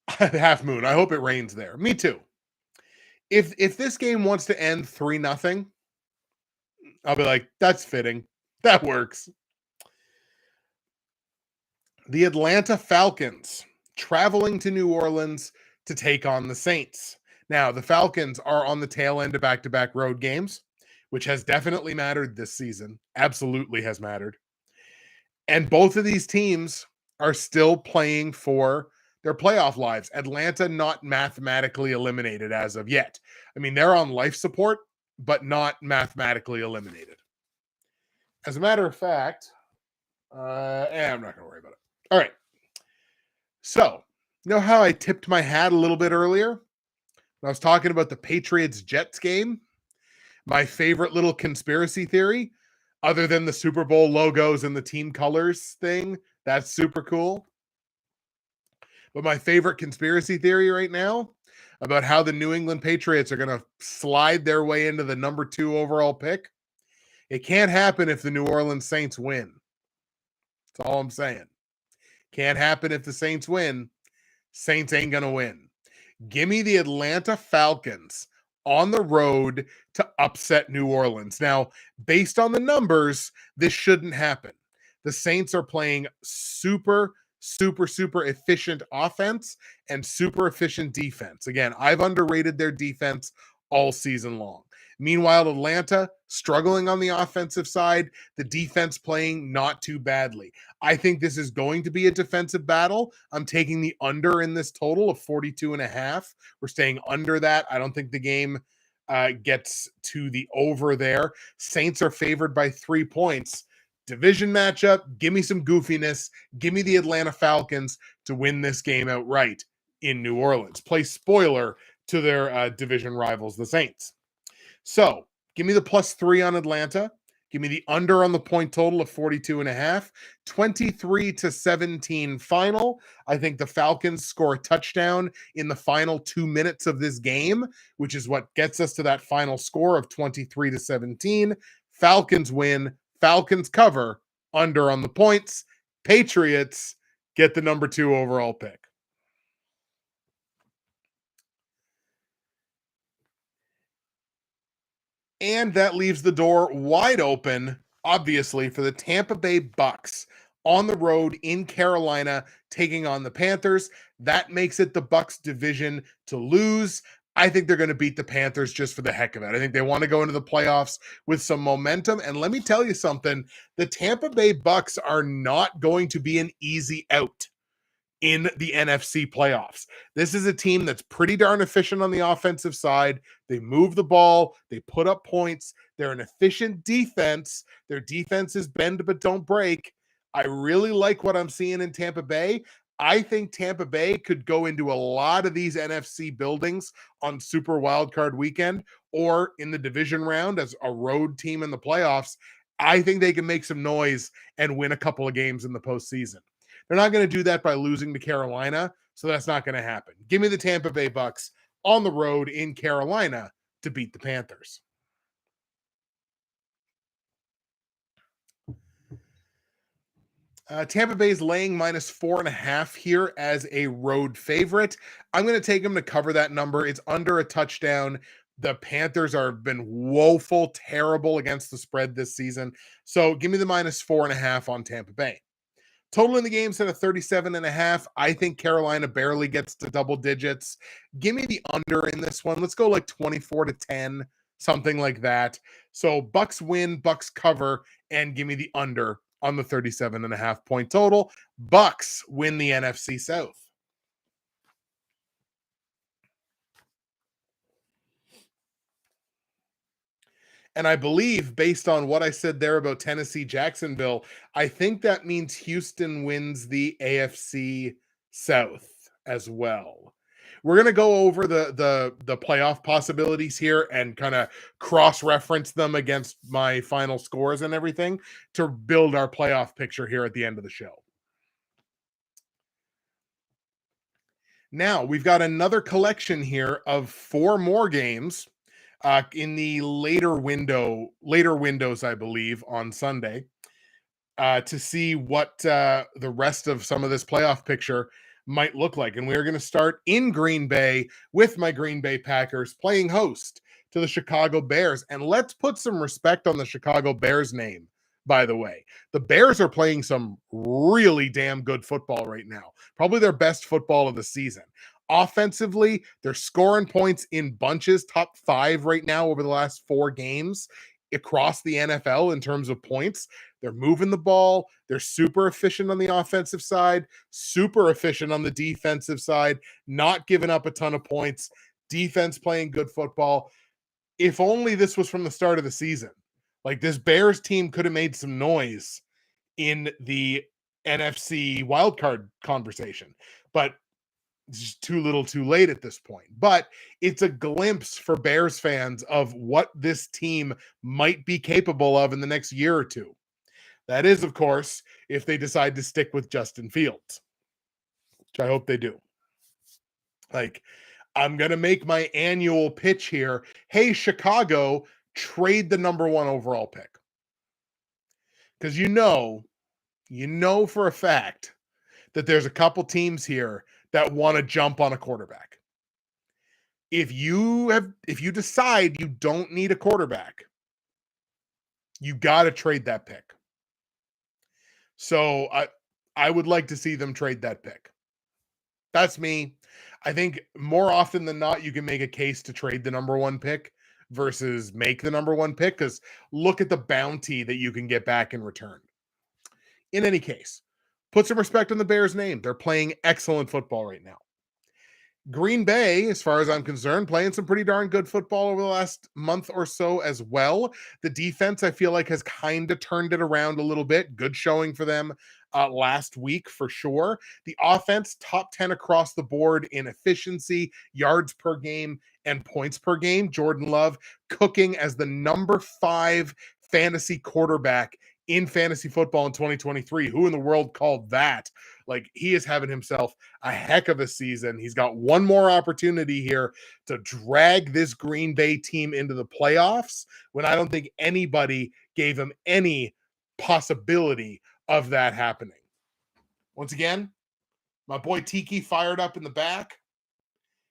Half Moon. I hope it rains there. Me too. If this game wants to end 3-0, I'll be like, that's fitting. That works. The Atlanta Falcons traveling to New Orleans to take on the Saints. Now, the Falcons are on the tail end of back-to-back road games, which has definitely mattered this season. Absolutely has mattered. And both of these teams are still playing for their playoff lives. Atlanta not mathematically eliminated as of yet. I mean, they're on life support, but not mathematically eliminated. As a matter of fact, I'm not going to worry about it. All right. So, you know how I tipped my hat a little bit earlier when I was talking about the Patriots-Jets game? My favorite little conspiracy theory, other than the Super Bowl logos and the team colors thing, that's super cool. But my favorite conspiracy theory right now about how the New England Patriots are going to slide their way into the number 2 overall pick, it can't happen if the New Orleans Saints win. That's all I'm saying. Can't happen if the Saints win. Saints ain't going to win. Give me the Atlanta Falcons on the road to upset New Orleans. Now, based on the numbers, this shouldn't happen. The Saints are playing super efficient offense and super efficient defense. Again, I've underrated their defense all season long. Meanwhile, Atlanta struggling on the offensive side, the defense playing not too badly. I think this is going to be a defensive battle. I'm taking the under in this total of 42.5. We're staying under that. I don't think the game gets to the over there. Saints are favored by 3 points. Division matchup, give me some goofiness. Give me the Atlanta Falcons to win this game outright in New Orleans. Play spoiler to their division rivals, the Saints. So, give me the +3 on Atlanta. Give me the under on the point total of 42.5. 23-17 final. I think the Falcons score a touchdown in the final 2 minutes of this game, which is what gets us to that final score of 23-17. Falcons win. Falcons cover. Under on the points. Patriots get the number 2 overall pick. And that leaves the door wide open, obviously, for the Tampa Bay Bucks on the road in Carolina, taking on the Panthers. That makes it the Bucks division to lose. I think they're going to beat the Panthers just for the heck of it. I think they want to go into the playoffs with some momentum. And let me tell you something, the Tampa Bay Bucks are not going to be an easy out in the NFC playoffs. This is a team that's pretty darn efficient on the offensive side. They move the ball, they put up points, they're an efficient defense. Their defense is bend but don't break. I really like what I'm seeing in Tampa Bay. I think Tampa Bay could go into a lot of these NFC buildings on Super Wildcard Weekend or in the division round as a road team in the playoffs. I think they can make some noise and win a couple of games in the postseason. They're not going to do that by losing to Carolina, so that's not going to happen. Give me the Tampa Bay Bucks on the road in Carolina to beat the Panthers. Tampa Bay's laying -4.5 here as a road favorite. I'm going to take them to cover that number. It's under a touchdown. The Panthers have been woeful, terrible against the spread this season. So give me the -4.5 on Tampa Bay. Total in the game set at 37.5. I think Carolina barely gets to double digits. Give me the under in this one. Let's go like 24-10, something like that. So Bucks win, Bucks cover, and give me the under on the 37.5 point total. Bucks win the NFC South. And I believe, based on what I said there about Tennessee Jacksonville, I think that means Houston wins the AFC South as well. We're gonna go over the playoff possibilities here and kind of cross-reference them against my final scores and everything to build our playoff picture here at the end of the show. Now we've got another collection here of 4 more games in the later windows, I believe, on Sunday, to see what the rest of some of this playoff picture might look like. And we're going to start in Green Bay with my Green Bay Packers playing host to the Chicago Bears. And let's put some respect on the Chicago Bears name, by the way. The Bears are playing some really damn good football right now, probably their best football of the season. Offensively, they're scoring points in bunches, top 5 right now over the last 4 games across the NFL in terms of points. They're moving the ball. They're super efficient on the offensive side, super efficient on the defensive side, not giving up a ton of points. Defense playing good football. If only this was from the start of the season. Like, this Bears team could have made some noise in the NFC wildcard conversation, but it's just too little too late at this point. But it's a glimpse for Bears fans of what this team might be capable of in the next year or two. That is, of course, if they decide to stick with Justin Fields, which I hope they do. Like, I'm going to make my annual pitch here. Hey, Chicago, trade the number 1 overall pick. Because you know for a fact that there's a couple teams here that want to jump on a quarterback. If you decide you don't need a quarterback, you got to trade that pick. So I would like to see them trade that pick. That's me. I think more often than not, you can make a case to trade the number 1 pick versus make the number 1 pick, because look at the bounty that you can get back in return. In any case, put some respect on the Bears' name. They're playing excellent football right now. Green Bay, as far as I'm concerned, playing some pretty darn good football over the last month or so as well. The defense, I feel like, has kind of turned it around a little bit. Good showing for them last week for sure. The offense, top 10 across the board in efficiency, yards per game, and points per game. Jordan Love cooking as the number 5 fantasy quarterback in fantasy football in 2023. Who in the world called that? Like, he is having himself a heck of a season. He's got one more opportunity here to drag this Green Bay team into the playoffs when I don't think anybody gave him any possibility of that happening. Once again, my boy Tiki fired up in the back.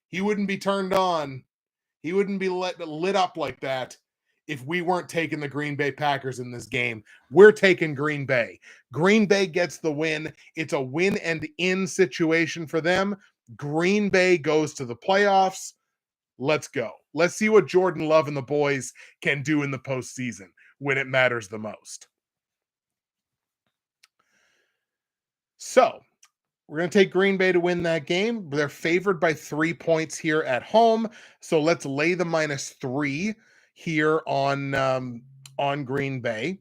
He wouldn't be turned on. He wouldn't be lit up like that if we weren't taking the Green Bay Packers in this game. We're taking Green Bay. Green Bay gets the win. It's a win and in situation for them. Green Bay goes to the playoffs. Let's go. Let's see what Jordan Love and the boys can do in the postseason when it matters the most. So, we're going to take Green Bay to win that game. They're favored by 3 points here at home. So let's lay the -3 here on Green Bay.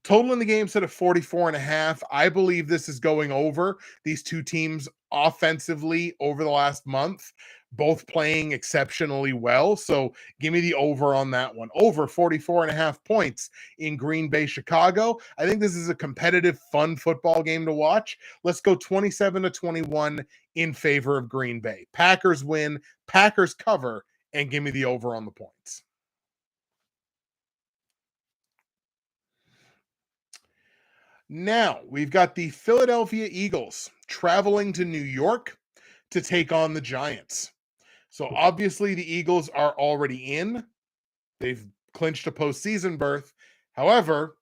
Total in the game set at 44.5. I believe this is going over. These two teams offensively over the last month, both playing exceptionally well. So give me the over on that one. Over 44.5 points in Green Bay, Chicago. I think this is a competitive, fun football game to watch. Let's go 27-21 in favor of Green Bay. Packers win, Packers cover, and give me the over on the points. Now, we've got the Philadelphia Eagles traveling to New York to take on the Giants. So obviously the Eagles are already in. They've clinched a postseason berth. However,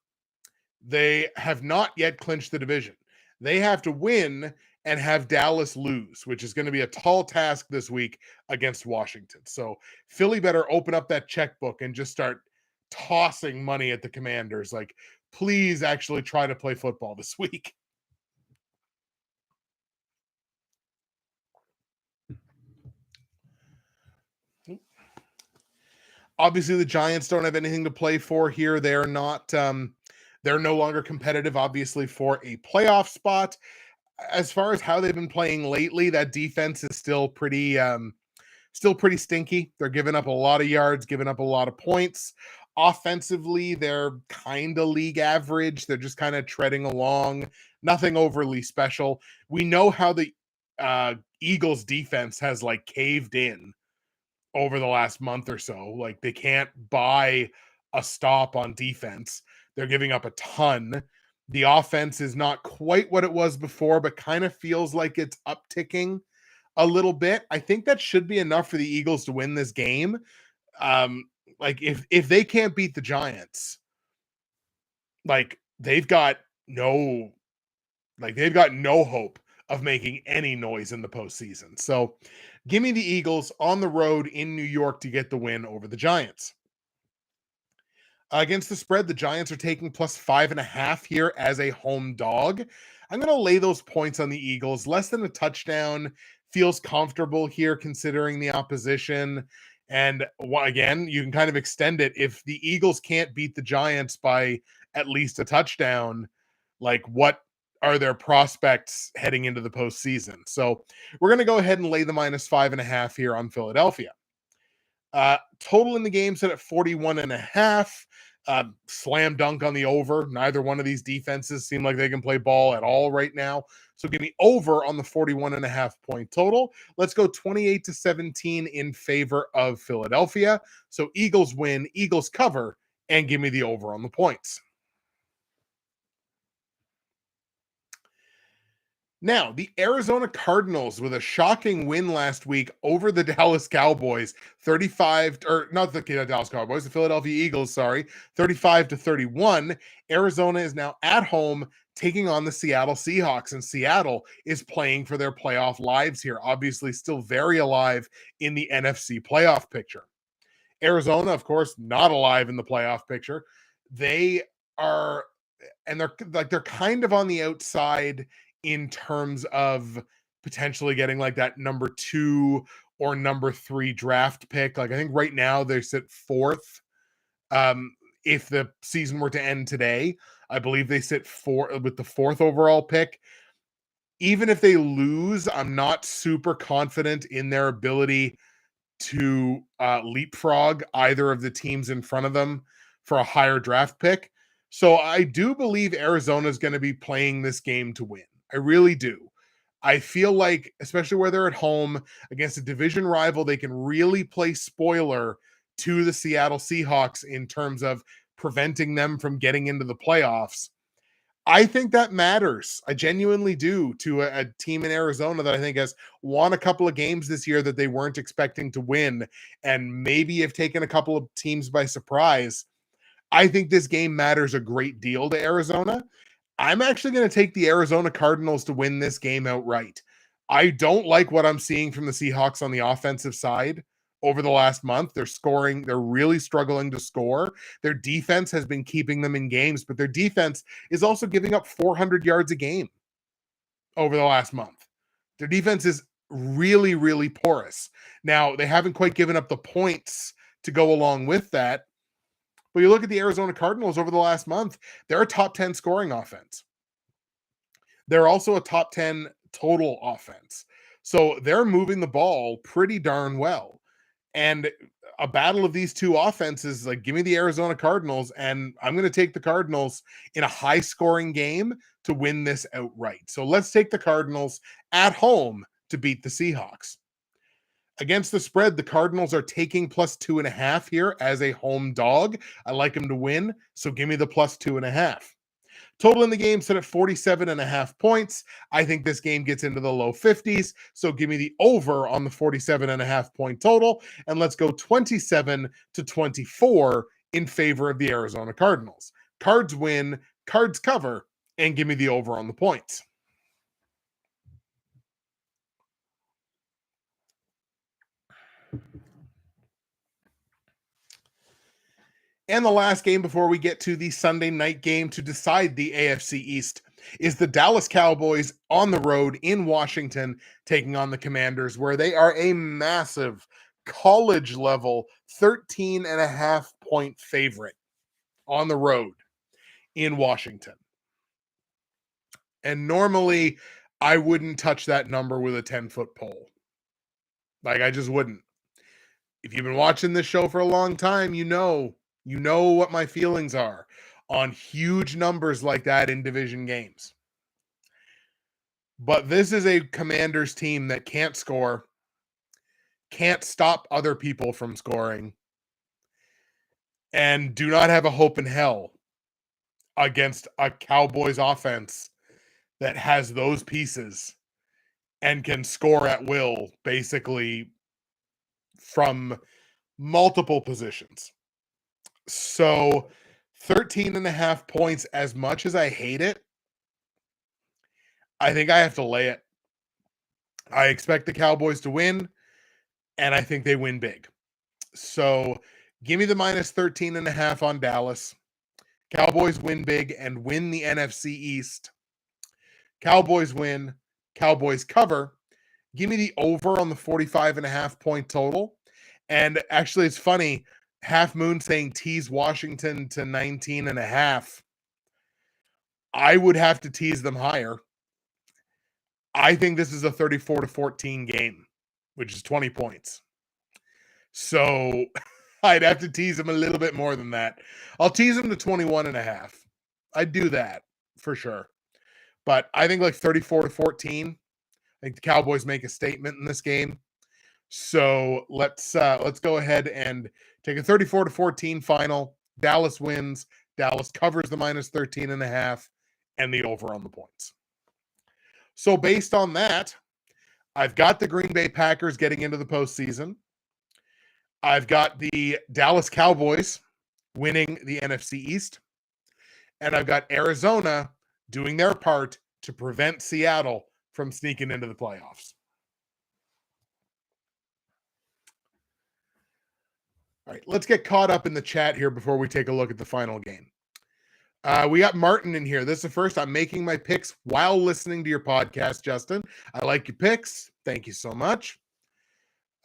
they have not yet clinched the division. They have to win and have Dallas lose, which is going to be a tall task this week against Washington. So Philly better open up that checkbook and just start tossing money at the Commanders. Like, please actually try to play football this week. Obviously, the Giants don't have anything to play for here. They're not. They're no longer competitive, obviously, for a playoff spot. As far as how they've been playing lately, that defense is still pretty stinky. They're giving up a lot of yards, giving up a lot of points. Offensively, they're kind of league average. They're just kind of treading along. Nothing overly special. We know how the Eagles defense has like caved in over the last month or so. Like, they can't buy a stop on defense. They're giving up a ton. The offense is not quite what it was before, but kind of feels like it's upticking a little bit. I think that should be enough for the Eagles to win this game. Um, like, if they can't beat the Giants, like no they've got no hope of making any noise in the postseason. So give me the Eagles on the road in New York to get the win over the Giants. Against the spread, the Giants are taking plus 5.5 here as a home dog. I'm going to lay those points on the Eagles. Less than a touchdown feels comfortable here considering the opposition. And again, you can kind of extend it. If the Eagles can't beat the Giants by at least a touchdown, like, what are their prospects heading into the postseason? So we're going to go ahead and lay the minus 5.5 here on Philadelphia. Total in the game set at 41.5. Slam dunk on the over. Neither one of these defenses seem like they can play ball at all right now. So give me over on the 41.5 point total. Let's go 28-17 in favor of Philadelphia. So Eagles win, Eagles cover, and give me the over on the points. Now, the Arizona Cardinals with a shocking win last week over the Dallas Cowboys, 35 or not the Dallas Cowboys, the Philadelphia Eagles, sorry, 35-31. Arizona is now at home taking on the Seattle Seahawks, and Seattle is playing for their playoff lives here, obviously still very alive in the NFC playoff picture. Arizona, of course, not alive in the playoff picture. They are, and they're kind of on the outside in terms of potentially getting like that number 2 or number 3 draft pick. Like, I think right now they sit 4th. If the season were to end today, I believe they sit 4 with the 4th overall pick. Even if they lose, I'm not super confident in their ability to leapfrog either of the teams in front of them for a higher draft pick. So I do believe Arizona is going to be playing this game to win. I really do. I feel like, especially where they're at home against a division rival, they can really play spoiler to the Seattle Seahawks in terms of preventing them from getting into the playoffs. I think that matters. I genuinely do, to a team in Arizona that I think has won a couple of games this year that they weren't expecting to win, and maybe have taken a couple of teams by surprise. I think this game matters a great deal to Arizona. I'm actually going to take the Arizona Cardinals to win this game outright. I don't like what I'm seeing from the Seahawks on the offensive side over the last month. They're really struggling to score. Their defense has been keeping them in games, but their defense is also giving up 400 yards a game over the last month. Their defense is really, really porous. Now, they haven't quite given up the points to go along with that. But you look at the Arizona Cardinals over the last month, they're a top 10 scoring offense. They're also a top 10 total offense. So they're moving the ball pretty darn well. And a battle of these two offenses, like, give me the Arizona Cardinals, and I'm going to take the Cardinals in a high scoring game to win this outright. So let's take the Cardinals at home to beat the Seahawks. Against the spread, the Cardinals are taking plus 2.5 here as a home dog. I like them to win, so give me the plus 2.5. Total in the game set at 47.5 points. I think this game gets into the low 50s. So give me the over on the 47.5 point total. And let's go 27-24 in favor of the Arizona Cardinals. Cards win, Cards cover, and give me the over on the points. And the last game before we get to the Sunday night game to decide the AFC East is the Dallas Cowboys on the road in Washington taking on the Commanders, where they are a massive college level 13.5 point favorite on the road in Washington. And normally I wouldn't touch that number with a 10-foot pole. Like, I just wouldn't. If you've been watching this show for a long time, you know what my feelings are on huge numbers like that in division games. But this is a Commanders team that can't score, can't stop other people from scoring, and do not have a hope in hell against a Cowboys offense that has those pieces and can score at will, basically from multiple positions. So 13.5 points, as much as I hate it, I think I have to lay it. I expect the Cowboys to win, and I think they win big. So give me the minus 13.5 on Dallas. Cowboys win big and win the NFC East. Cowboys win. Cowboys cover. Give me the over on the 45.5 point total. And actually, it's funny. Half Moon saying tease Washington to 19.5. I would have to tease them higher. I think this is a 34-14 game, which is 20 points. So I'd have to tease them a little bit more than that. I'll tease them to 21.5. I'd do that for sure. But I think like 34-14. I think the Cowboys make a statement in this game. So let's go ahead and take a 34-14 final. Dallas wins. Dallas covers the minus 13.5 and the over on the points. So based on that, I've got the Green Bay Packers getting into the postseason. I've got the Dallas Cowboys winning the NFC East. And I've got Arizona doing their part to prevent Seattle from sneaking into the playoffs. All right, let's get caught up in the chat here before we take a look at the final game. We got Martin in here. This is the first. I'm making my picks while listening to your podcast, Justin. I like your picks. Thank you so much.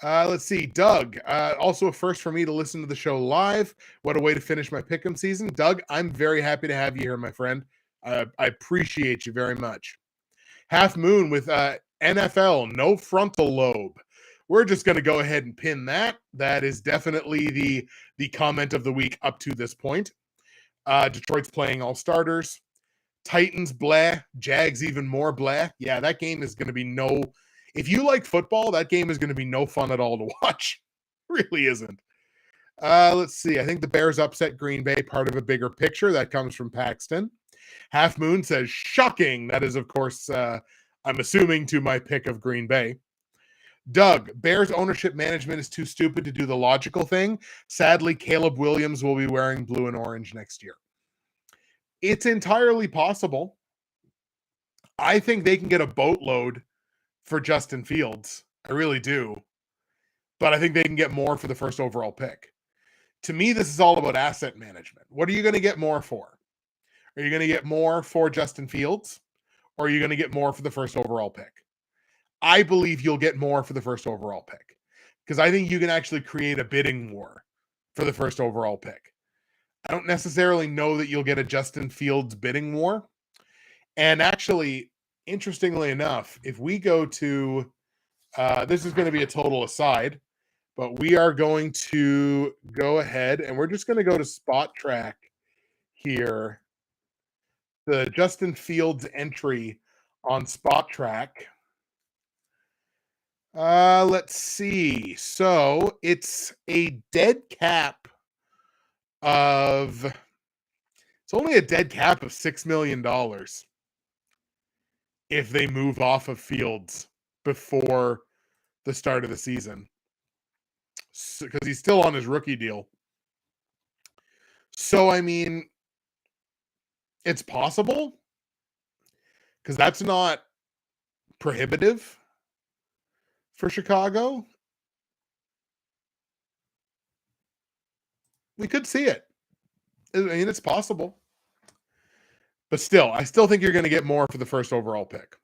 Let's see. Doug, also a first for me to listen to the show live. What a way to finish my pick'em season. Doug, I'm very happy to have you here, my friend. I appreciate you very much. Half Moon with NFL, no frontal lobe. We're just going to go ahead and pin that. That is definitely the comment of the week up to this point. Detroit's playing all starters. Titans, blah. Jags, even more blah. Yeah, that game is going to be no... If you like football, that game is going to be no fun at all to watch. It really isn't. Let's see. I think the Bears upset Green Bay, part of a bigger picture. That comes from Paxton. Half Moon says, shocking. That is, of course, I'm assuming to my pick of Green Bay. Doug, Bears ownership management is too stupid to do the logical thing. Sadly, Caleb Williams will be wearing blue and orange next year. It's entirely possible. I think they can get a boatload for Justin Fields. I really do. But I think they can get more for the first overall pick. To me, this is all about asset management. What are you going to get more for? Are you going to get more for Justin Fields? Or are you going to get more for the first overall pick? I believe you'll get more for the first overall pick. Because I think you can actually create a bidding war for the first overall pick. I don't necessarily know that you'll get a Justin Fields bidding war. And actually, interestingly enough, if we go to, this is going to be a total aside, but we are going to go ahead and we're just going to go to Spot Track here. The Justin Fields entry on Spot Track. Let's see. So it's a dead cap of, It's only a dead cap of $6 million if they move off of Fields before the start of the season, because he's still on his rookie deal. So, I mean, it's possible, because that's not prohibitive for Chicago. We could see it. I mean, it's possible. But still, I still think you're going to get more for the first overall pick.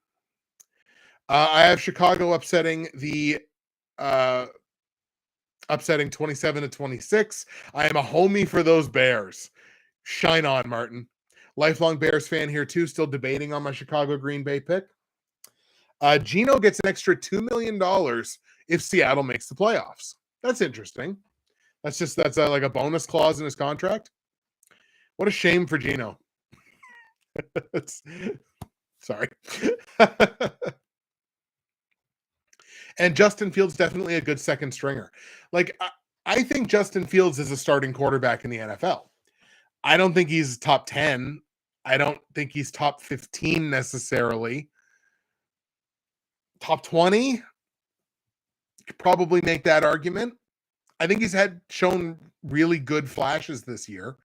I have Chicago upsetting 27-26. I am a homie for those Bears. Shine on, Martin. Lifelong Bears fan here too, still debating on my Chicago Green Bay pick. Gino gets an extra $2 million if Seattle makes the playoffs. That's interesting. That's like a bonus clause in his contract. What a shame for Gino. Sorry. And Justin Fields definitely a good second stringer. Like, I think Justin Fields is a starting quarterback in the NFL. I don't think he's top 10. I don't think he's top 15 necessarily. Top 20? Could probably make that argument. I think he's shown really good flashes this year.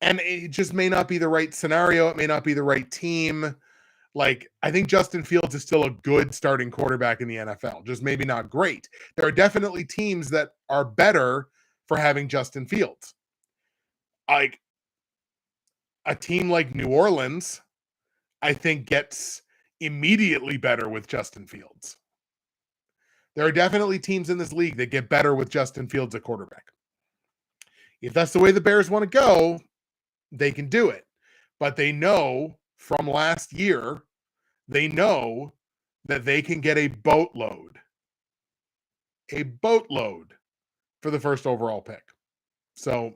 And it just may not be the right scenario. It may not be the right team. Like, I think Justin Fields is still a good starting quarterback in the NFL, just maybe not great. There are definitely teams that are better for having Justin Fields. Like, a team like New Orleans, I think, gets immediately better with Justin Fields. There are definitely teams in this league that get better with Justin Fields at quarterback. If that's the way the Bears want to go, they can do it. But they know from last year, they know that they can get a boatload for the first overall pick. So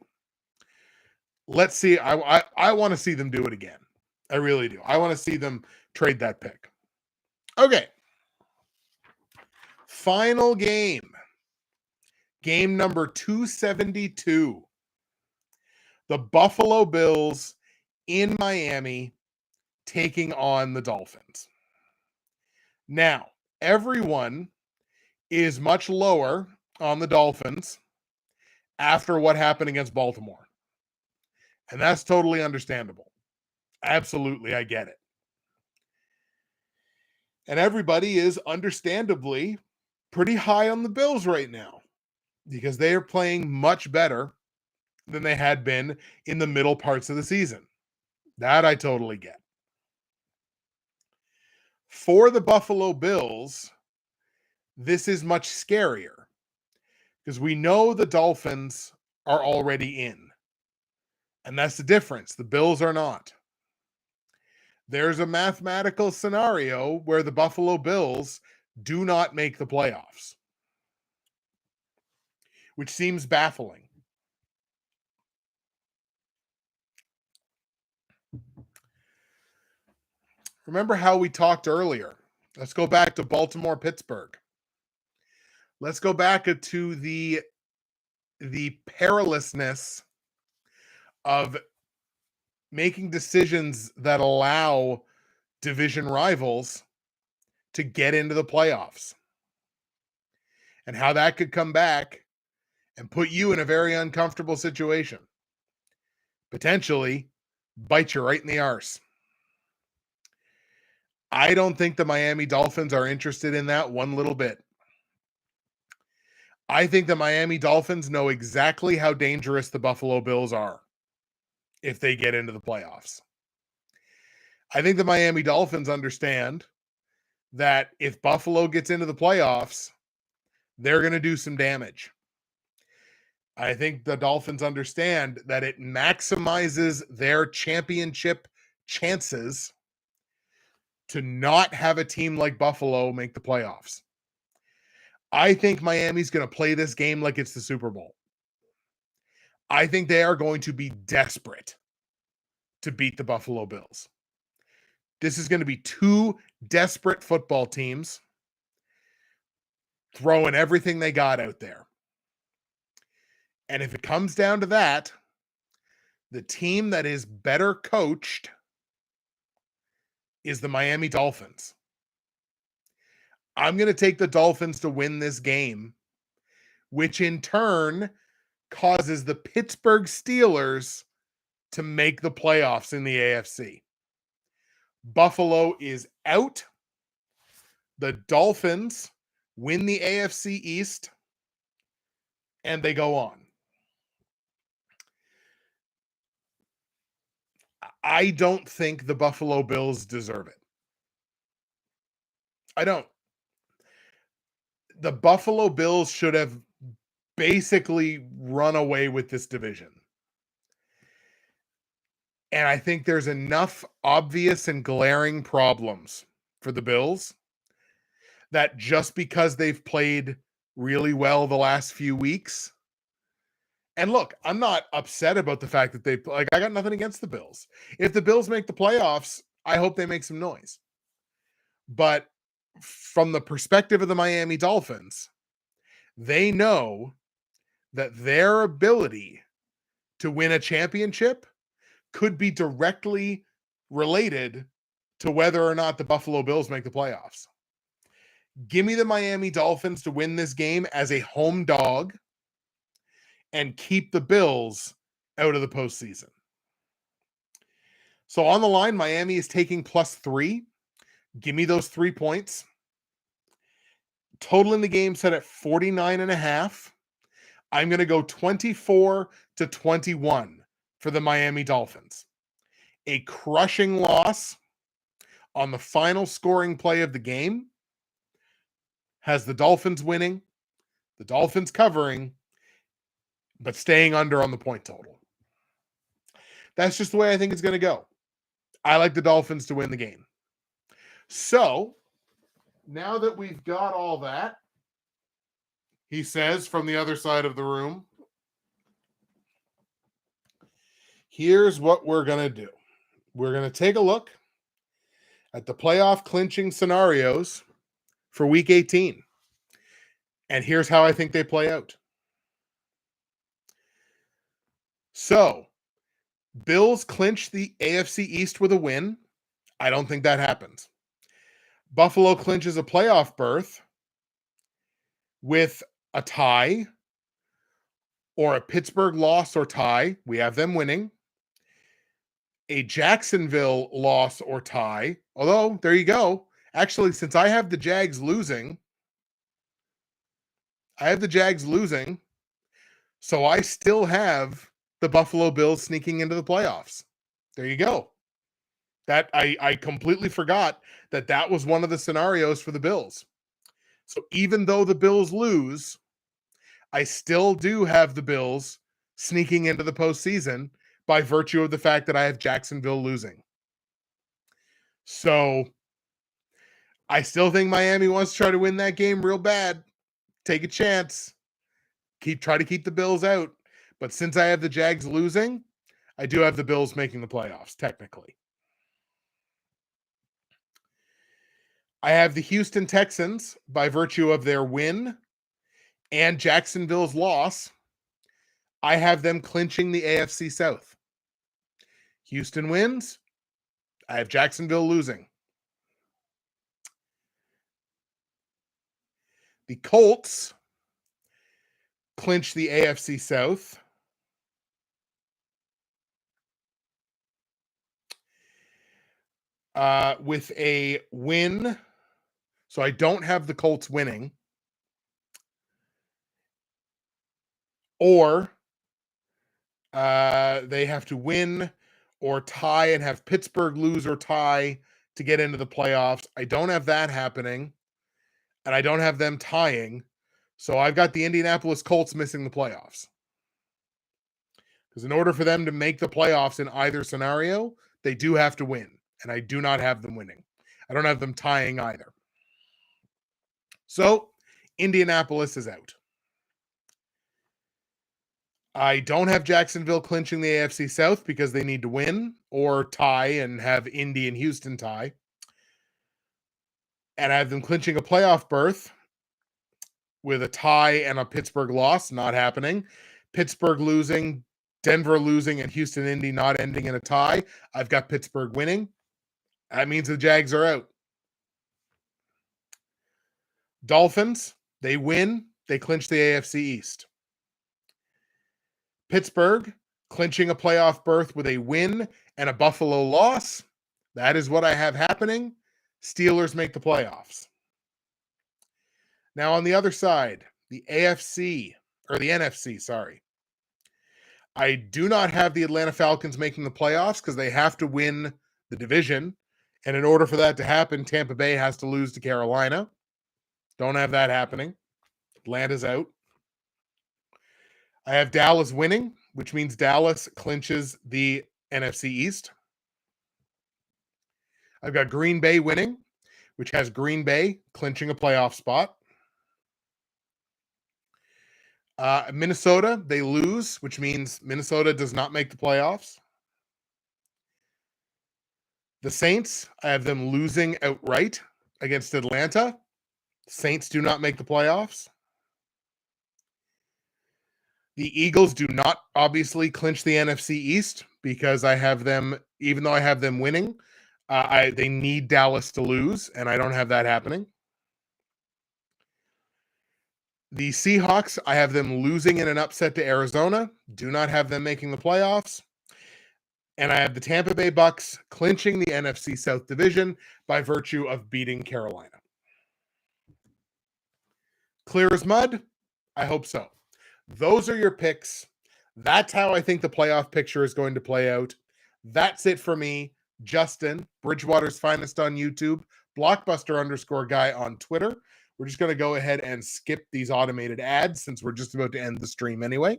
let's see. I want to see them do it again. I really do. I want to see them trade that pick. Okay. Final game. Game number 272. The Buffalo Bills in Miami taking on the Dolphins. Now, everyone is much lower on the Dolphins after what happened against Baltimore. And that's totally understandable. Absolutely, I get it. And everybody is understandably pretty high on the Bills right now because they are playing much better than they had been in the middle parts of the season. That I totally get. For the Buffalo Bills, this is much scarier because we know the Dolphins are already in. And that's the difference. The Bills are not. There's a mathematical scenario where the Buffalo Bills do not make the playoffs, which seems baffling. Remember how we talked earlier? Let's go back to Baltimore, Pittsburgh. Let's go back to the perilousness of making decisions that allow division rivals to get into the playoffs and how that could come back and put you in a very uncomfortable situation. Potentially bite you right in the arse. I don't think the Miami Dolphins are interested in that one little bit. I think the Miami Dolphins know exactly how dangerous the Buffalo Bills are if they get into the playoffs. I think the Miami Dolphins understand that if Buffalo gets into the playoffs, they're going to do some damage. I think the Dolphins understand that it maximizes their championship chances to not have a team like Buffalo make the playoffs. I think Miami's going to play this game like it's the Super Bowl. I think they are going to be desperate to beat the Buffalo Bills. This is going to be two desperate football teams throwing everything they got out there. And if it comes down to that, The team that is better coached is the Miami Dolphins. I'm going to take the Dolphins to win this game, which in turn causes the Pittsburgh Steelers to make the playoffs in the AFC. Buffalo is out. The Dolphins win the AFC East, and they go on. I don't think the Buffalo Bills deserve it. I don't. The Buffalo Bills should have basically run away with this division. And I think there's enough obvious and glaring problems for the Bills that just because they've played really well the last few weeks. And look, I'm not upset about the fact that I got nothing against the Bills. If the Bills make the playoffs, I hope they make some noise. But from the perspective of the Miami Dolphins, they know that their ability to win a championship could be directly related to whether or not the Buffalo Bills make the playoffs. Give me the Miami Dolphins to win this game as a home dog and keep the Bills out of the postseason. So on the line, Miami is taking +3. Give me those 3 points. Total in the game set at 49.5. I'm going to go 24-21 for the Miami Dolphins. A crushing loss on the final scoring play of the game has the Dolphins winning, the Dolphins covering, but staying under on the point total. That's just the way I think it's going to go. I like the Dolphins to win the game. So, now that we've got all that, he says from the other side of the room, here's what we're going to do. We're going to take a look at the playoff clinching scenarios for Week 18. And here's how I think they play out. So, Bills clinch the AFC East with a win. I don't think that happens. Buffalo clinches a playoff berth with a tie or a Pittsburgh loss or tie. We have them winning. A Jacksonville loss or tie. Although, there you go. Actually, since I have the Jags losing, so I still have the Buffalo Bills sneaking into the playoffs. There you go. That I completely forgot that was one of the scenarios for the Bills. So even though the Bills lose, I still do have the Bills sneaking into the postseason by virtue of the fact that I have Jacksonville losing. So I still think Miami wants to try to win that game real bad. Take a chance. Try to keep the Bills out. But since I have the Jags losing, I do have the Bills making the playoffs, technically. I have the Houston Texans by virtue of their win and Jacksonville's loss. I have them clinching the AFC South. Houston wins. I have Jacksonville losing. The Colts clinch the AFC South. With a win. So I don't have the Colts winning. Or they have to win or tie and have Pittsburgh lose or tie to get into the playoffs. I don't have that happening. And I don't have them tying. So I've got the Indianapolis Colts missing the playoffs. Because in order for them to make the playoffs in either scenario, they do have to win. And I do not have them winning. I don't have them tying either. So Indianapolis is out. I don't have Jacksonville clinching the AFC South because they need to win or tie and have Indy and Houston tie. And I have them clinching a playoff berth with a tie and a Pittsburgh loss, not happening. Pittsburgh losing Denver losing and Houston Indy not ending in a tie. I've got Pittsburgh winning. That means the Jags are out. Dolphins, they win. They clinch the AFC East. Pittsburgh clinching a playoff berth with a win and a Buffalo loss. That is what I have happening. Steelers make the playoffs. Now on the other side, the NFC, or the NFC, sorry. I do not have the Atlanta Falcons making the playoffs because they have to win the division. And in order for that to happen, Tampa Bay has to lose to Carolina. Don't have that happening. Atlanta's out. I have Dallas winning, which means Dallas clinches the NFC East. I've got Green Bay winning, which has Green Bay clinching a playoff spot. Minnesota, they lose, which means Minnesota does not make the playoffs. The Saints, I have them losing outright against Atlanta. Saints do not make the playoffs. The Eagles do not obviously clinch the NFC East because I have them, even though I have them winning, they need Dallas to lose, and I don't have that happening. The Seahawks, I have them losing in an upset to Arizona. Do not have them making the playoffs. And I have the Tampa Bay Bucks clinching the NFC South Division by virtue of beating Carolina. Clear as mud? I hope so. Those are your picks. That's how I think the playoff picture is going to play out. That's it for me, Justin, Bridgewater's Finest on YouTube, Blockbuster_guy on Twitter. We're just going to go ahead and skip these automated ads since we're just about to end the stream anyway.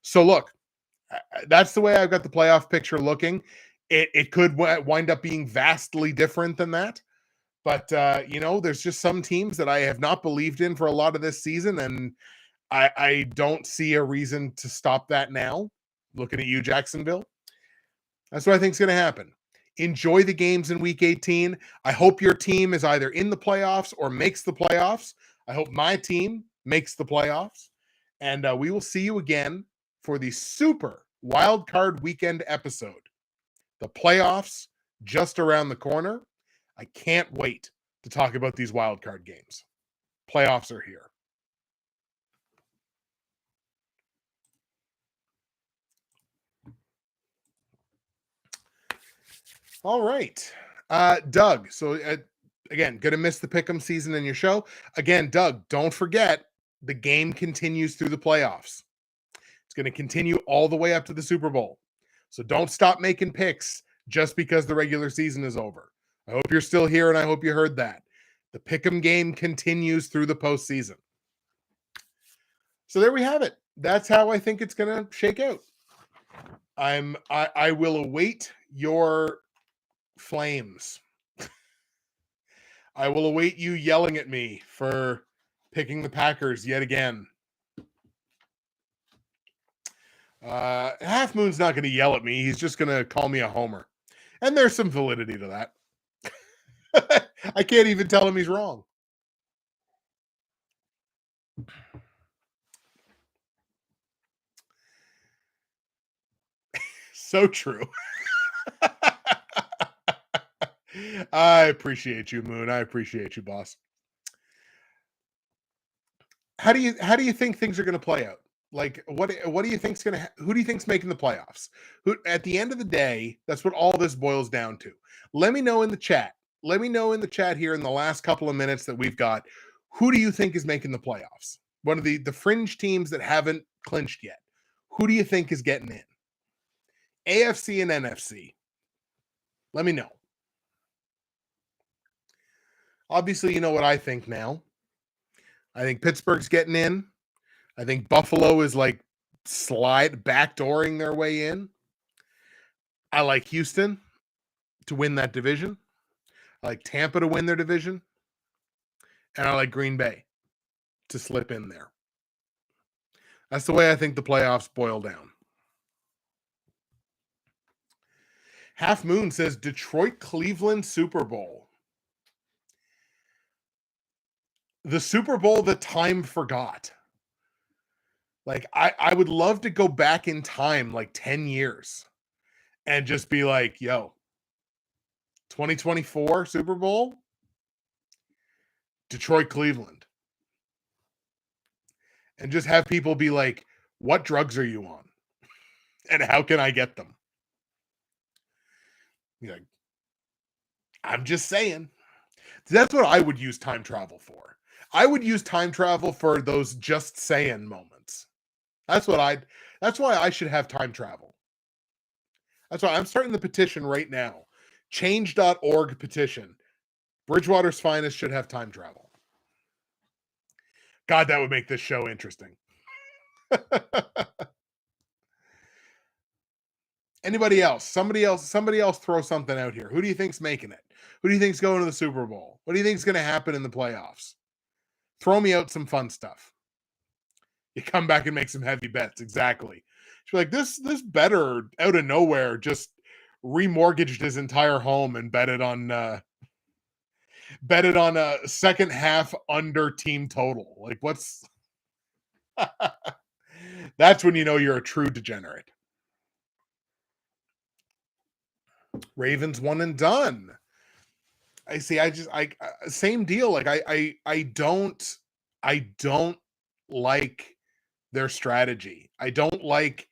So look, that's the way I've got the playoff picture looking. It could wind up being vastly different than that. But, there's just some teams that I have not believed in for a lot of this season, and I don't see a reason to stop that now. Looking at you, Jacksonville. That's what I think is going to happen. Enjoy the games in Week 18. I hope your team is either in the playoffs or makes the playoffs. I hope my team makes the playoffs. And we will see you again for the Super Wild Card Weekend episode. The playoffs just around the corner. I can't wait to talk about these wild card games. Playoffs are here. All right. Doug, so again, going to miss the Pick'em season in your show. Again, Doug, don't forget, the game continues through the playoffs. It's going to continue all the way up to the Super Bowl. So don't stop making picks just because the regular season is over. I hope you're still here, and I hope you heard that. The Pick'em game continues through the postseason. So there we have it. That's how I think it's going to shake out. I will await your flames. I will await you yelling at me for picking the Packers yet again. Half Moon's not going to yell at me. He's just going to call me a homer. And there's some validity to that. I can't even tell him he's wrong. So true. I appreciate you, Moon. I appreciate you, boss. How do you think things are going to play out? Like, what do you think's going to who do you think's making the playoffs? Who, at the end of the day, that's what all this boils down to. Let me know in the chat. Let me know in the chat here in the last couple of minutes that we've got. Who do you think is making the playoffs? One of the fringe teams that haven't clinched yet. Who do you think is getting in? AFC and NFC. Let me know. Obviously, you know what I think now. I think Pittsburgh's getting in. I think Buffalo is like backdooring their way in. I like Houston to win that division. I like Tampa to win their division. And I like Green Bay to slip in there. That's the way I think the playoffs boil down. Half Moon says Detroit, Cleveland Super Bowl. The Super Bowl that time forgot. Like, I would love to go back in time like 10 years and just be like, yo, 2024 Super Bowl, Detroit, Cleveland, and just have people be like, what drugs are you on? And how can I get them? Be like, I'm just saying. That's what I would use time travel for. I would use time travel for those just saying moments. That's why I should have time travel. That's why I'm starting the petition right now. Change.org petition. Bridgewater's finest should have time travel. God, that would make this show interesting. Anybody else? Somebody else throw something out here. Who do you think's making it? Who do you think's going to the Super Bowl? What do you think's going to happen in the playoffs? Throw me out some fun stuff. You come back and make some heavy bets. Exactly. She's like, this better out of nowhere just remortgaged his entire home and betted on a second half under team total. Like, what's that's when you know you're a true degenerate. Ravens one and done. I see. I same deal. Like I don't like their strategy. I don't like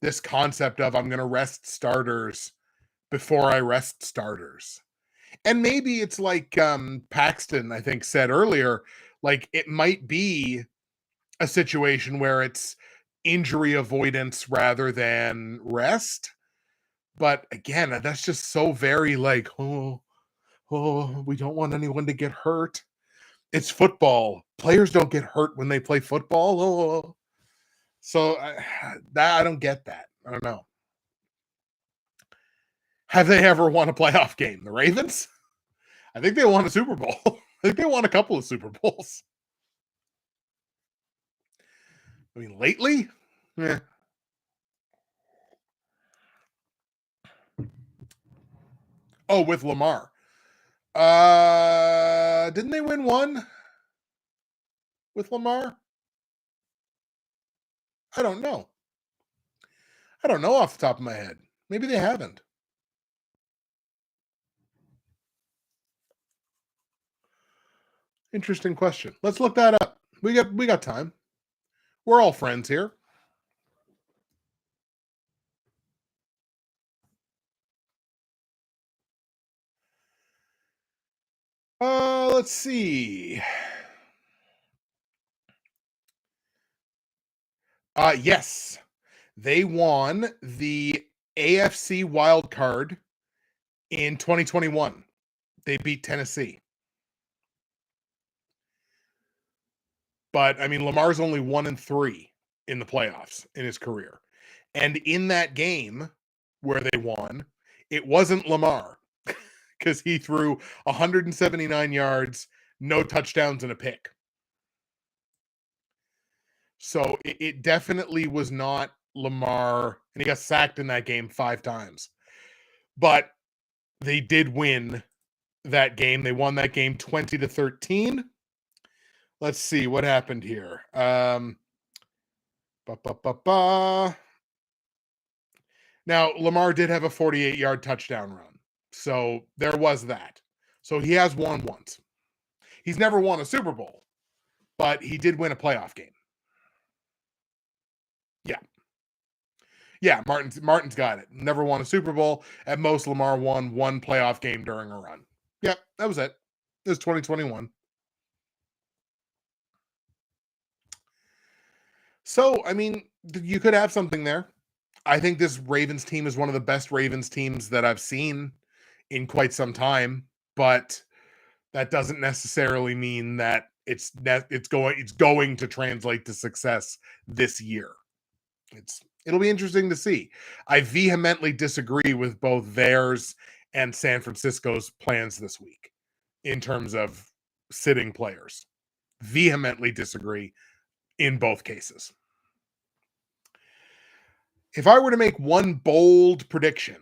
this concept of I'm going to rest starters before I rest starters. And maybe it's like Paxton, I think, said earlier, like it might be a situation where it's injury avoidance rather than rest. But again, that's just so very like, oh, we don't want anyone to get hurt. It's football. Players don't get hurt when they play football. Oh. So I don't get that. I don't know. Have they ever won a playoff game? The Ravens? I think they won a Super Bowl. I think they won a couple of Super Bowls. I mean, lately? Yeah. Oh, with Lamar. Didn't they win one with Lamar? I don't know. I don't know off the top of my head. Maybe they haven't. Interesting question. Let's look that up. We got time. We're all friends here. Let's see. Yes. They won the AFC wild card in 2021. They beat Tennessee. But I mean, Lamar's only 1-3 in the playoffs in his career. And in that game where they won, it wasn't Lamar because he threw 179 yards, no touchdowns, and a pick. So it definitely was not Lamar, and he got sacked in that game 5 times. But they did win that game. They won that game 20-13. Let's see what happened here. Now, Lamar did have a 48-yard touchdown run. So there was that. So he has won once. He's never won a Super Bowl, but he did win a playoff game. Yeah. Yeah, Martin's got it. Never won a Super Bowl. At most, Lamar won one playoff game during a run. Yep, that was it. It was 2021. So, I mean, you could have something there. I think this Ravens team is one of the best Ravens teams that I've seen in quite some time, but that doesn't necessarily mean that it's going to translate to success this year. It'll be interesting to see. I vehemently disagree with both theirs and San Francisco's plans this week in terms of sitting players. Vehemently disagree in both cases. If I were to make one bold prediction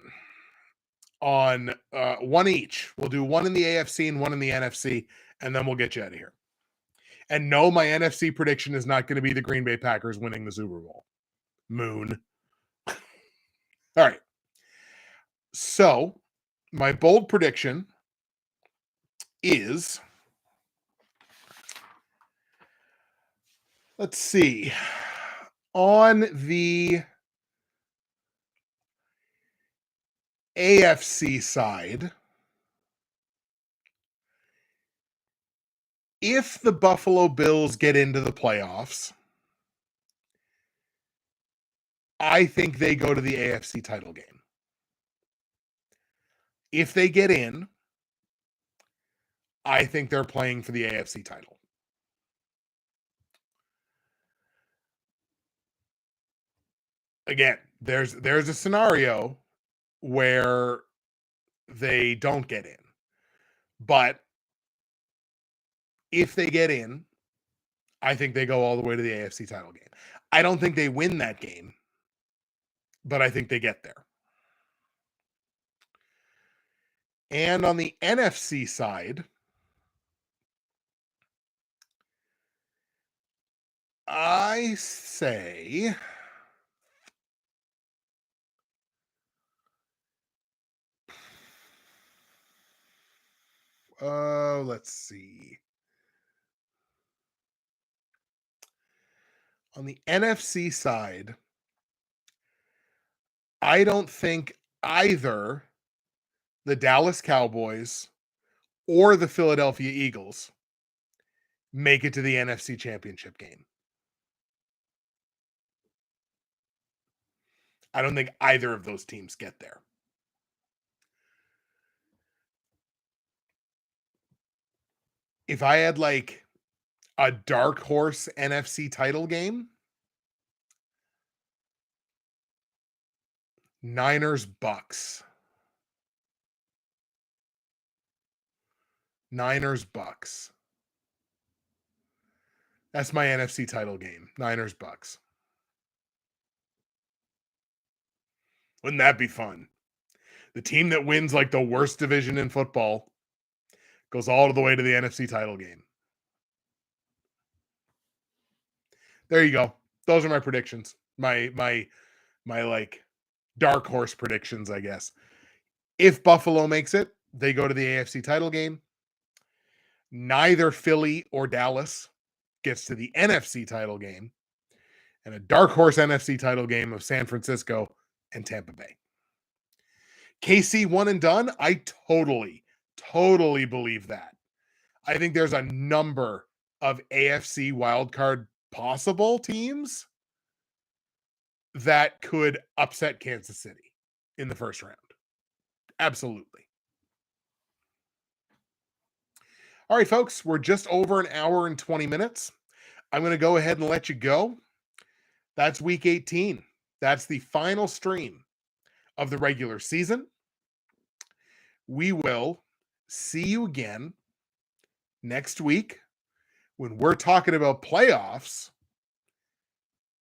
on one each, we'll do one in the AFC and one in the NFC, and then we'll get you out of here. And no, my NFC prediction is not going to be the Green Bay Packers winning the Super Bowl. Moon. All right. So, my bold prediction is, let's see, on the AFC side, if the Buffalo Bills get into the playoffs, I think they go to the AFC title game. If they get in, I think they're playing for the AFC title. Again, there's a scenario where they don't get in. But if they get in, I think they go all the way to the AFC title game. I don't think they win that game, but I think they get there. And on the NFC side, I say let's see. On the NFC side, I don't think either the Dallas Cowboys or the Philadelphia Eagles make it to the NFC Championship game. I don't think either of those teams get there. If I had like a dark horse NFC title game, Niners Bucks. Niners Bucks. That's my NFC title game. Niners Bucks. Wouldn't that be fun? The team that wins like the worst division in football goes all the way to the NFC title game. There you go. Those are my predictions. My like dark horse predictions, I guess. If Buffalo makes it, they go to the AFC title game. Neither Philly or Dallas gets to the NFC title game. And a dark horse NFC title game of San Francisco and Tampa Bay. KC one and done? I totally believe that. I think there's a number of AFC wildcard possible teams that could upset Kansas City in the first round. Absolutely. All right, folks, we're just over an hour and 20 minutes. I'm going to go ahead and let you go. That's week 18. That's the final stream of the regular season. We will see you again next week when we're talking about playoffs.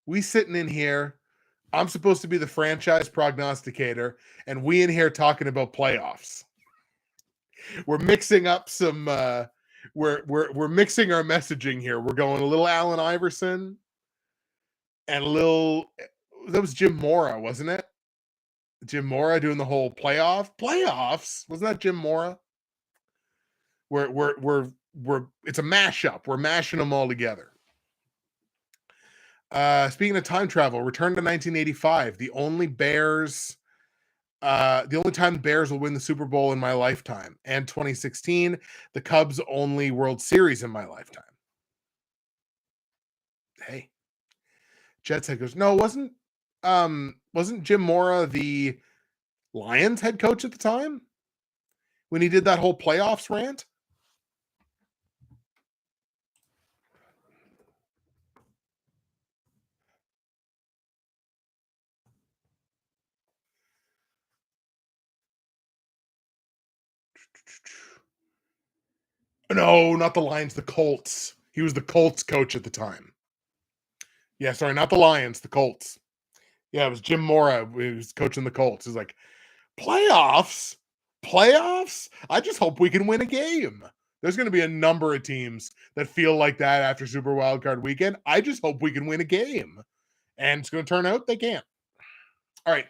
We sitting in here. I'm supposed to be the franchise prognosticator, and we in here talking about playoffs. We're mixing up some we're mixing our messaging here. We're going a little Allen Iverson and a little, that was Jim Mora, wasn't it? Jim Mora doing the whole playoffs. Wasn't that Jim Mora? We're it's a mashup. We're mashing them all together. Speaking of time travel, return to 1985. The only time the Bears will win the Super Bowl in my lifetime, and 2016, the Cubs' only World Series in my lifetime. Hey, Jets head coach. No, wasn't Jim Mora the Lions head coach at the time when he did that whole playoffs rant? No, not the Lions, the Colts. He was the Colts coach at the time. Yeah, sorry, not the Lions, the Colts. Yeah, it was Jim Mora who was coaching the Colts. He's like, playoffs? Playoffs? I just hope we can win a game. There's going to be a number of teams that feel like that after Super Wildcard Weekend. I just hope we can win a game. And it's going to turn out they can't. All right.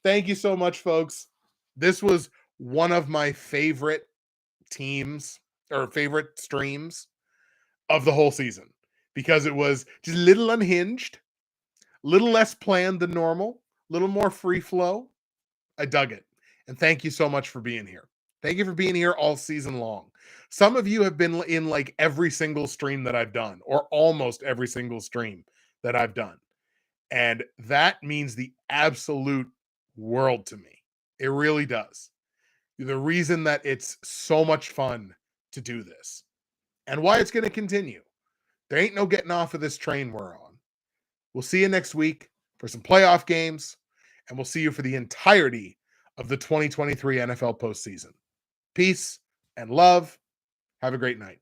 Thank you so much, folks. This was one of my favorite teams or favorite streams of the whole season because it was just a little unhinged, a little less planned than normal, a little more free flow. I dug it. And thank you so much for being here. Thank you for being here all season long. Some of you have been in like every single stream that I've done, or almost every single stream that I've done. And that means the absolute world to me. It really does. The reason that it's so much fun to do this and why it's going to continue. There ain't no getting off of this train we're on. We'll see you next week for some playoff games, and we'll see you for the entirety of the 2023 NFL postseason. Peace and love. Have a great night.